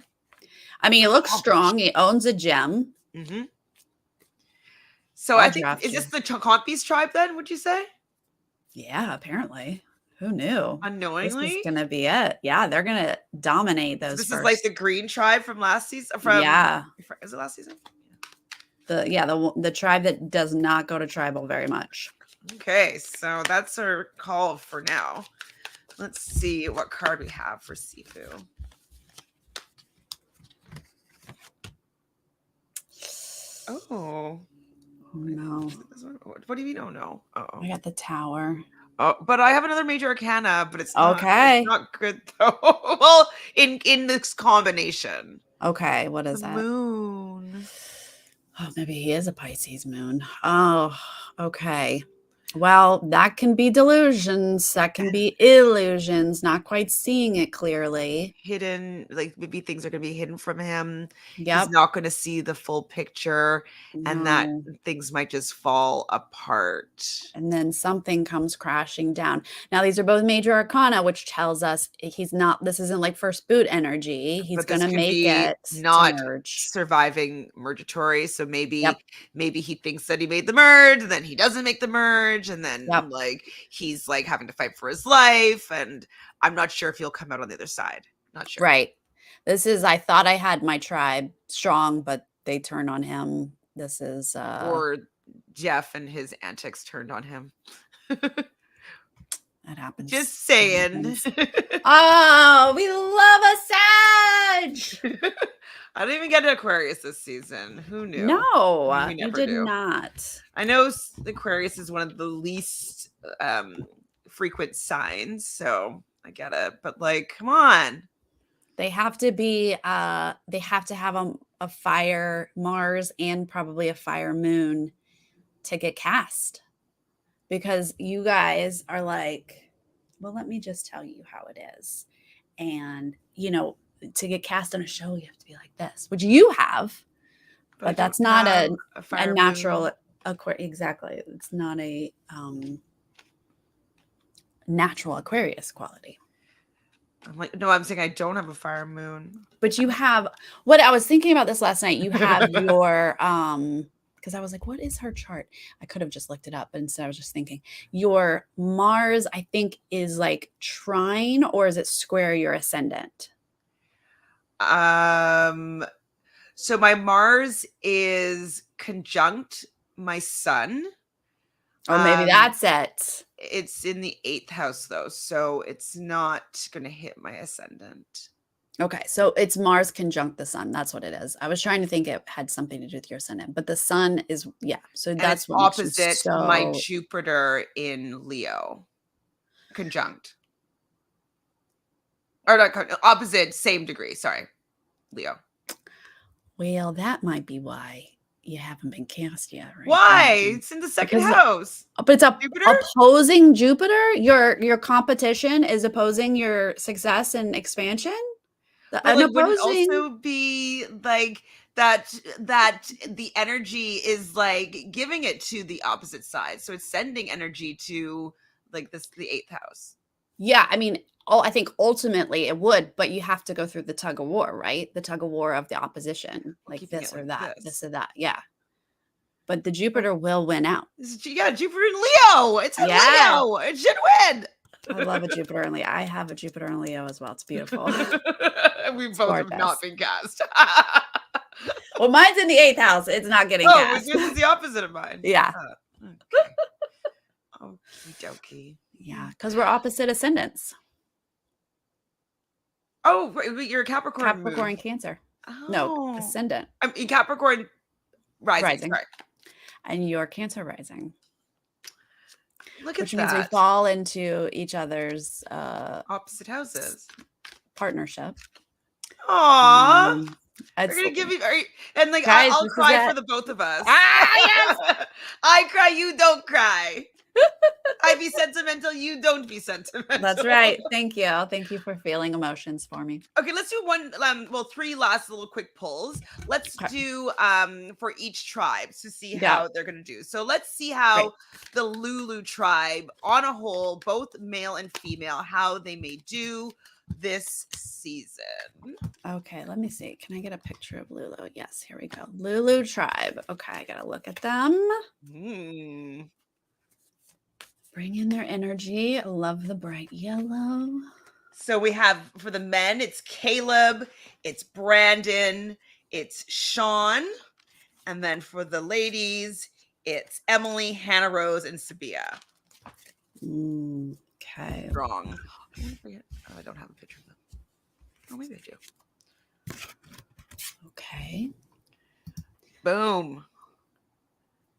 Speaker 2: I mean, he looks strong. He owns a gem.
Speaker 1: Mm-hmm. So
Speaker 2: I'll
Speaker 1: I think,
Speaker 2: draft
Speaker 1: is
Speaker 2: you.
Speaker 1: this the Compies tribe then, would you say?
Speaker 2: Yeah, apparently. Who knew? This
Speaker 1: Unknowingly?
Speaker 2: is gonna be it. Yeah, they're gonna dominate
Speaker 1: So
Speaker 2: those
Speaker 1: this
Speaker 2: first.
Speaker 1: is like the green tribe from last season. From
Speaker 2: Yeah,
Speaker 1: is it last season?
Speaker 2: the tribe that does not go to tribal very much.
Speaker 1: Okay, so that's our call for now. Let's see what card we have for Sifu. Oh.
Speaker 2: Oh no.
Speaker 1: What do you mean? Oh no. Oh.
Speaker 2: I got the Tower.
Speaker 1: Oh, but I have another major arcana, but it's
Speaker 2: Okay.
Speaker 1: not good though. Well, in this combination.
Speaker 2: Okay, what is
Speaker 1: The
Speaker 2: that?
Speaker 1: moon.
Speaker 2: Oh, maybe he is a Pisces moon. Oh, okay. Well, that can be delusions. That can be illusions, not quite seeing it clearly.
Speaker 1: Hidden, like maybe things are going to be hidden from him. He's
Speaker 2: Yep.
Speaker 1: not going to see the full picture, and that
Speaker 2: No.
Speaker 1: things might just fall apart.
Speaker 2: And then something comes crashing down. Now, these are both major arcana, which tells us he's not, this isn't like first boot energy. He's
Speaker 1: But
Speaker 2: going
Speaker 1: this
Speaker 2: to
Speaker 1: could
Speaker 2: make
Speaker 1: be
Speaker 2: it to
Speaker 1: not
Speaker 2: merge.
Speaker 1: surviving mergatory. So
Speaker 2: Yep.
Speaker 1: maybe he thinks that he made the merge, and then he doesn't make the merge, and then
Speaker 2: Yep.
Speaker 1: like he's like having to fight for his life, and I'm not sure if he'll come out on the other side. Not sure.
Speaker 2: Right. This is, I thought I had my tribe strong, but they turn on him. This is
Speaker 1: Or Jeff and his antics turned on him.
Speaker 2: that happens.
Speaker 1: Just saying.
Speaker 2: Oh, we love a Sag.
Speaker 1: I didn't even get to Aquarius this season. Who knew?
Speaker 2: No,
Speaker 1: We
Speaker 2: you
Speaker 1: never
Speaker 2: did
Speaker 1: do.
Speaker 2: not.
Speaker 1: I know Aquarius is one of the least frequent signs, so I get it. But like, come on.
Speaker 2: They have to be they have to have a fire Mars and probably a fire moon to get cast, because you guys are like, well, let me just tell you how it is. And you know, to get cast on a show, you have to be like this, which you have.
Speaker 1: but I don't
Speaker 2: that's not
Speaker 1: have
Speaker 2: a
Speaker 1: fire
Speaker 2: natural
Speaker 1: moon.
Speaker 2: exactly. It's not a natural Aquarius quality.
Speaker 1: I'm like, no, I'm saying I don't have a fire moon.
Speaker 2: But you have what I was thinking about this last night. You have your because I was like, what is her chart? I could have just looked it up, but instead I was just thinking your Mars, I think, is like trine, or is it square your ascendant?
Speaker 1: So my Mars is conjunct my sun.
Speaker 2: Oh, maybe that's it.
Speaker 1: It's in the 8th house though, so it's not going to hit my ascendant.
Speaker 2: Okay, so it's Mars conjunct the sun. That's what it is. I was trying to think it had something to do with your ascendant, but the sun is, yeah. So
Speaker 1: And
Speaker 2: that's
Speaker 1: it's
Speaker 2: what makes you
Speaker 1: opposite my
Speaker 2: so.
Speaker 1: Jupiter in Leo. Conjunct. Or not opposite, same degree. Sorry. Leo.
Speaker 2: Well, that might be why you haven't been cast yet, right?
Speaker 1: Why? It's in the 2nd
Speaker 2: Because
Speaker 1: house.
Speaker 2: but it's
Speaker 1: Jupiter?
Speaker 2: opposing Jupiter. Your competition is opposing your success and expansion.
Speaker 1: But
Speaker 2: An
Speaker 1: like, wouldn't it
Speaker 2: opposing.
Speaker 1: also be like that the energy is like giving it to the opposite side, so it's sending energy to like the 8th house.
Speaker 2: Yeah, I mean, I think ultimately it would, but you have to go through the tug of war, right? The tug of war of the opposition, like
Speaker 1: Keeping
Speaker 2: this
Speaker 1: it
Speaker 2: or
Speaker 1: like
Speaker 2: that,
Speaker 1: this.
Speaker 2: this or that. Yeah. But the Jupiter will win out.
Speaker 1: Yeah, Jupiter in Leo. It's in
Speaker 2: Yeah.
Speaker 1: Leo. It should win.
Speaker 2: I love a Jupiter and Leo. I have a Jupiter and Leo as well. It's beautiful.
Speaker 1: We
Speaker 2: It's
Speaker 1: both have
Speaker 2: gorgeous.
Speaker 1: not been cast.
Speaker 2: Well, mine's in the 8th house. It's not getting
Speaker 1: Oh,
Speaker 2: cast.
Speaker 1: yours is the opposite of mine.
Speaker 2: Yeah.
Speaker 1: Okay. Okie dokie.
Speaker 2: Yeah, because we're opposite ascendants.
Speaker 1: Oh, wait, you're a Capricorn.
Speaker 2: Capricorn,
Speaker 1: Moon.
Speaker 2: Cancer.
Speaker 1: Oh.
Speaker 2: No, ascendant.
Speaker 1: I'm in Capricorn rising. Sorry.
Speaker 2: And your Cancer rising.
Speaker 1: Look at
Speaker 2: which means we
Speaker 1: that.
Speaker 2: fall into each other's
Speaker 1: Opposite houses.
Speaker 2: partnership.
Speaker 1: Aww. They're
Speaker 2: It's
Speaker 1: gonna give you and like
Speaker 2: guys,
Speaker 1: I'll
Speaker 2: this is
Speaker 1: cry
Speaker 2: it.
Speaker 1: for the both of us.
Speaker 2: Yes!
Speaker 1: I cry, you don't cry. I be sentimental, you don't be sentimental.
Speaker 2: That's right. Thank you. Thank you for feeling emotions for me.
Speaker 1: Okay, let's do one three last little quick pulls. Let's do for each tribe to see how they're gonna do. So let's see how the Lulu tribe on a whole, both male and female, how they may do this season.
Speaker 2: Okay, let me see. Can I get a picture of Lulu? Yes, here we go. Lulu tribe. Okay, I gotta look at them. Bring in their energy. I love the bright yellow.
Speaker 1: So we have for the men, it's Caleb, it's Brandon, it's Sean. And then for the ladies, it's Emily, Hannah Rose, and Sabia.
Speaker 2: Okay.
Speaker 1: Wrong. I want to forget. Oh, I don't have a picture of them. Oh, maybe I do.
Speaker 2: Okay.
Speaker 1: Boom.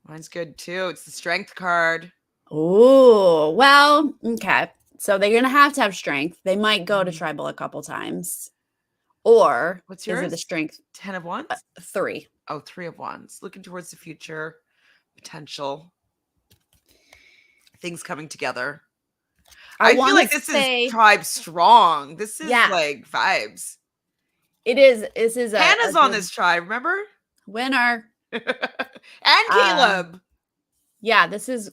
Speaker 1: Mine's good too. It's the strength card.
Speaker 2: Oh, well, okay. So they're going to have strength. They might go to tribal a couple times. Or
Speaker 1: what's yours?
Speaker 2: Is it the strength?
Speaker 1: 10 of Wands?
Speaker 2: 3.
Speaker 1: Oh, 3 of Wands. Looking towards the future. Potential. Things coming together. I feel like this is tribe strong. This is like vibes.
Speaker 2: It is. This is
Speaker 1: Hannah's on this tribe, remember?
Speaker 2: Winner.
Speaker 1: And Caleb.
Speaker 2: Yeah, this is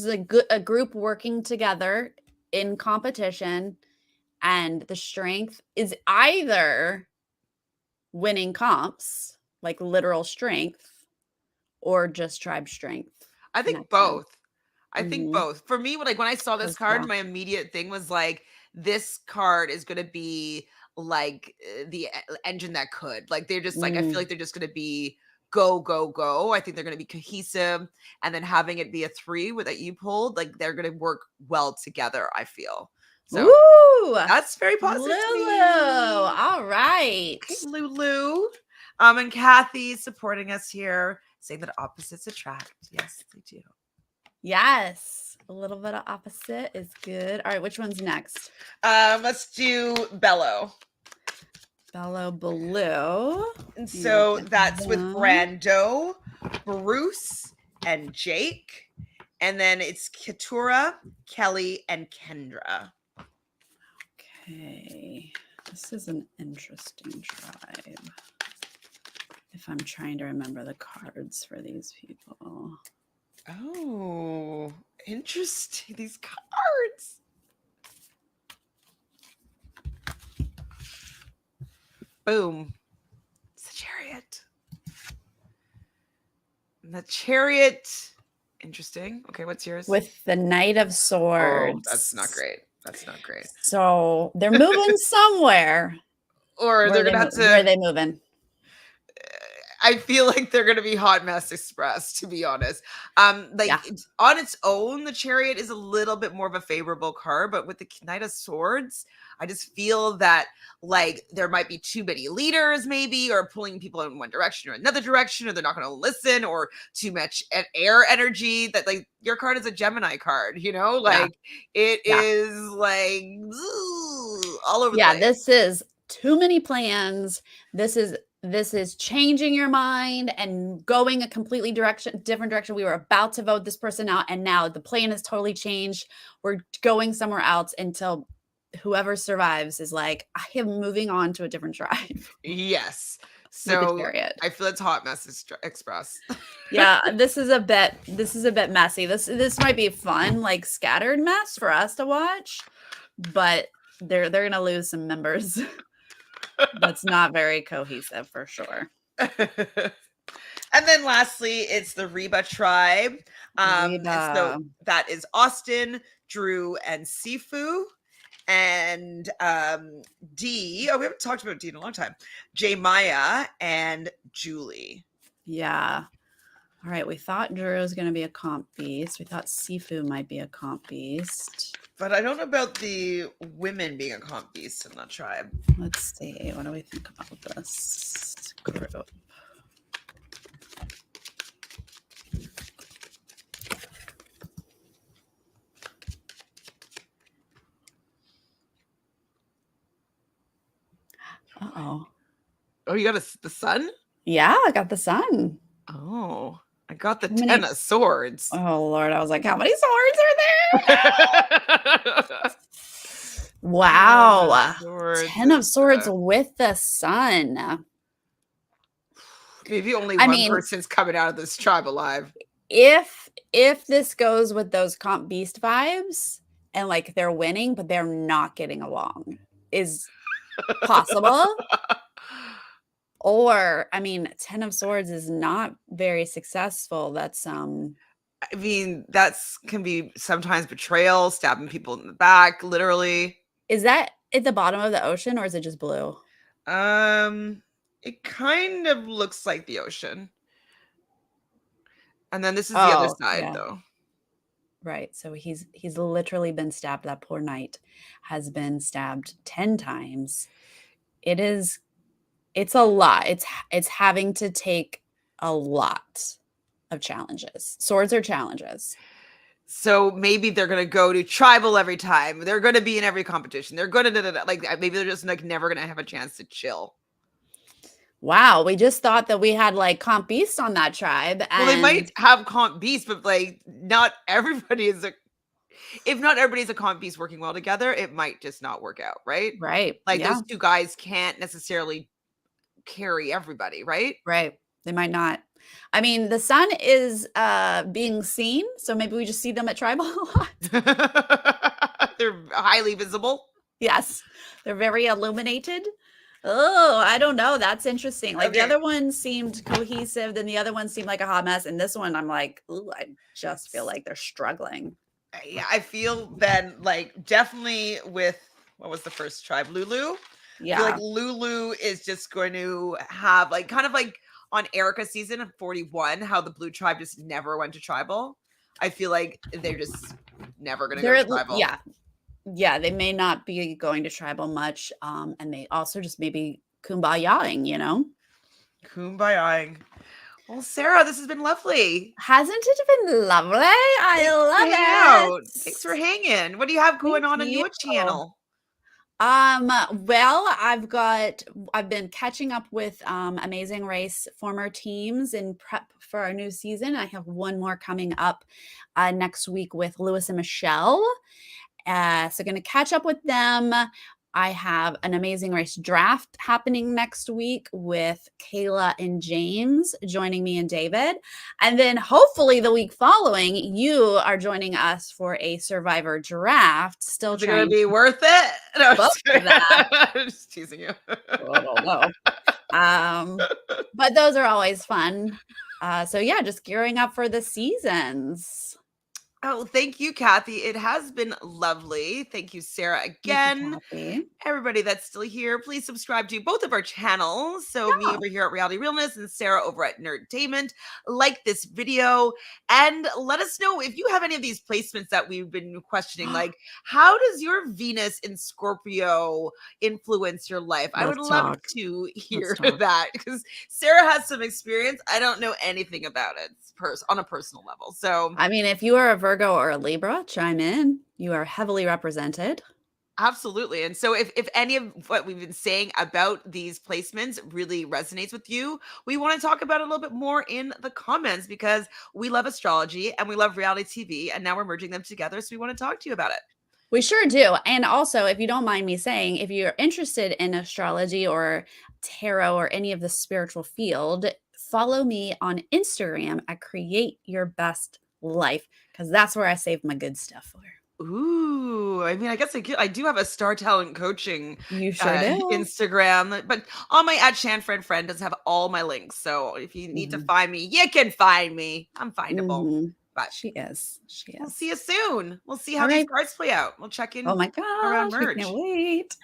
Speaker 2: a group working together in competition, and the strength is either winning comps, like literal strength, or just tribe strength.
Speaker 1: I think both. I think both. For me, when I saw this card, my immediate thing was like, this card is going to be like the engine that could. Like they're just like, I feel like they're just going to be go, go, go. I think they're going to be cohesive. And then having it be a 3 that you pulled, like they're going to work well together, I feel. So that's very positive.
Speaker 2: Lulu. All right.
Speaker 1: Okay, Lulu. And Kathy's supporting us here, saying that opposites attract. Yes, they do.
Speaker 2: Yes. A little bit of opposite is good. All right, which one's next?
Speaker 1: Let's do Bello.
Speaker 2: Bello Blue.
Speaker 1: And so that's with Brando, Bruce, and Jake. And then it's Keturah, Kelly, and Kendra.
Speaker 2: Okay. This is an interesting tribe. if I'm trying to remember the cards for these people.
Speaker 1: Oh, interesting. These cards. Boom. It's the Chariot. And the Chariot. Interesting. Okay, what's yours?
Speaker 2: With the Knight of Swords.
Speaker 1: Oh, that's not great. That's not great.
Speaker 2: So they're moving somewhere.
Speaker 1: Or they're gonna have to.
Speaker 2: Where are they moving?
Speaker 1: I feel like they're gonna be Hot Mess Express, to be honest. It's, on its own, the Chariot is a little bit more of a favorable card, but with the Knight of Swords, I just feel that like there might be too many leaders, maybe, or pulling people in one direction or another direction, or they're not going to listen, or too much air energy. That like your card is a Gemini card, like it is like all over the place.
Speaker 2: This is too many plans. This is changing your mind and going a completely different direction. We were about to vote this person out, and now the plan has totally changed. We're going somewhere else until whoever survives is like, I am moving on to a different tribe.
Speaker 1: Yes. So I feel it's Hot Mess Express.
Speaker 2: This is a bit messy. This might be fun, like scattered mess for us to watch, but they're gonna lose some members. That's not very cohesive for sure.
Speaker 1: And then lastly, it's the Reba tribe. So that is Austin, Drew, and Sifu. And D. Oh, we haven't talked about D in a long time. J Maya and Julie.
Speaker 2: Yeah. All right. We thought Drew was going to be a comp beast. We thought Sifu might be a comp beast.
Speaker 1: But I don't know about the women being a comp beast in that tribe.
Speaker 2: Let's see. What do we think about this group? Uh-oh.
Speaker 1: Oh, you got the sun?
Speaker 2: Yeah, I got the sun.
Speaker 1: Oh, I got the 10 of swords.
Speaker 2: Oh, Lord. I was like, how many swords are there? Wow. 10 of swords with the sun.
Speaker 1: Maybe only one person's coming out of this tribe alive.
Speaker 2: If this goes with those comp beast vibes and like they're winning, but they're not getting along, is possible. Or, 10 of swords is not very successful. That's
Speaker 1: that's can be sometimes betrayal, stabbing people in the back, literally.
Speaker 2: Is that at the bottom of the ocean or is it just blue?
Speaker 1: It kind of looks like the ocean. And then this is the other side though.
Speaker 2: Right. So he's literally been stabbed. That poor knight has been stabbed 10 times. It's a lot. It's having to take a lot of challenges. Swords are challenges.
Speaker 1: So maybe they're going to go to tribal every time. They're going to be in every competition. They're going to like maybe they're just like never going to have a chance to chill.
Speaker 2: Wow, we just thought that we had like comp beast on that tribe.
Speaker 1: Well, they might have comp beast, but like not everybody is if not everybody's a comp beast working well together, it might just not work out, right?
Speaker 2: Right.
Speaker 1: Like those two guys can't necessarily carry everybody, right?
Speaker 2: Right. They might not. The sun is being seen, so maybe we just see them at tribal a lot.
Speaker 1: They're highly visible.
Speaker 2: Yes. They're very illuminated. Oh, I don't know. That's interesting. Like the other one seemed cohesive, then the other one seemed like a hot mess. And this one, I'm like, ooh, I just feel like they're struggling.
Speaker 1: Yeah, I feel then like definitely with what was the first tribe? Lulu?
Speaker 2: Yeah.
Speaker 1: I feel like Lulu is just going to have like kind of like on Erica's season of 41, how the blue tribe just never went to tribal. I feel like they're just never going to go to tribal.
Speaker 2: Yeah. Yeah, they may not be going to tribal much. And they also just maybe kumbayaing,
Speaker 1: Kumbayaing. Well, Sarah, this has been lovely.
Speaker 2: Hasn't it been lovely? I love it.
Speaker 1: Thanks for hanging. What do you have going on your channel?
Speaker 2: Well, I've been catching up with Amazing Race former teams in prep for our new season. I have one more coming up next week with Lewis and Michelle. So going to catch up with them. I have an Amazing Race draft happening next week with Kayla and James joining me and David. And then hopefully the week following, you are joining us for a Survivor draft. Still
Speaker 1: Is it gonna
Speaker 2: trying
Speaker 1: be
Speaker 2: to
Speaker 1: worth it? No, I'm
Speaker 2: book
Speaker 1: just kidding.
Speaker 2: that.
Speaker 1: I'm just teasing you.
Speaker 2: I don't know. But those are always fun. So yeah, just gearing up for the seasons.
Speaker 1: Oh, thank you, Kathy. It has been lovely. Thank you, Sarah,
Speaker 2: Thank you,
Speaker 1: again.
Speaker 2: Kathy.
Speaker 1: Everybody that's still here, please subscribe to both of our channels. So, me
Speaker 2: Yeah.
Speaker 1: over here at Reality Realness and Sarah over at Nerdtainment. Like this video and let us know if you have any of these placements that we've been questioning. Like, how does your Venus in Scorpio influence your life? I would
Speaker 2: Let's
Speaker 1: love
Speaker 2: talk.
Speaker 1: to
Speaker 2: Let's
Speaker 1: hear
Speaker 2: talk.
Speaker 1: that because Sarah has some experience. I don't know anything about it on a personal level. So,
Speaker 2: I mean, if you are a Virgo or a Libra, chime in. You are heavily represented.
Speaker 1: absolutely. And so if any of what we've been saying about these placements really resonates with you, we want to talk about it a little bit more in the comments because we love astrology and we love reality TV and now we're merging them together. So we want to talk to you about it.
Speaker 2: We sure do. And also, if you don't mind me saying, if you're interested in astrology or tarot or any of the spiritual field, follow me on Instagram at Create Your Best Life because that's where I save my good stuff for.
Speaker 1: Ooh, I mean, I guess I do have a star talent coaching
Speaker 2: You sure do.
Speaker 1: Instagram, but on my at Friend does have all my links. So if you need to
Speaker 2: Mhm.
Speaker 1: find me, you can find me. I'm findable.
Speaker 2: Mhm.
Speaker 1: But
Speaker 2: She is. She
Speaker 1: we'll
Speaker 2: is.
Speaker 1: see you soon. We'll see how
Speaker 2: All
Speaker 1: these
Speaker 2: right.
Speaker 1: cards play out. We'll check
Speaker 2: Oh
Speaker 1: in
Speaker 2: my
Speaker 1: around
Speaker 2: gosh, we can't
Speaker 1: merge.
Speaker 2: wait.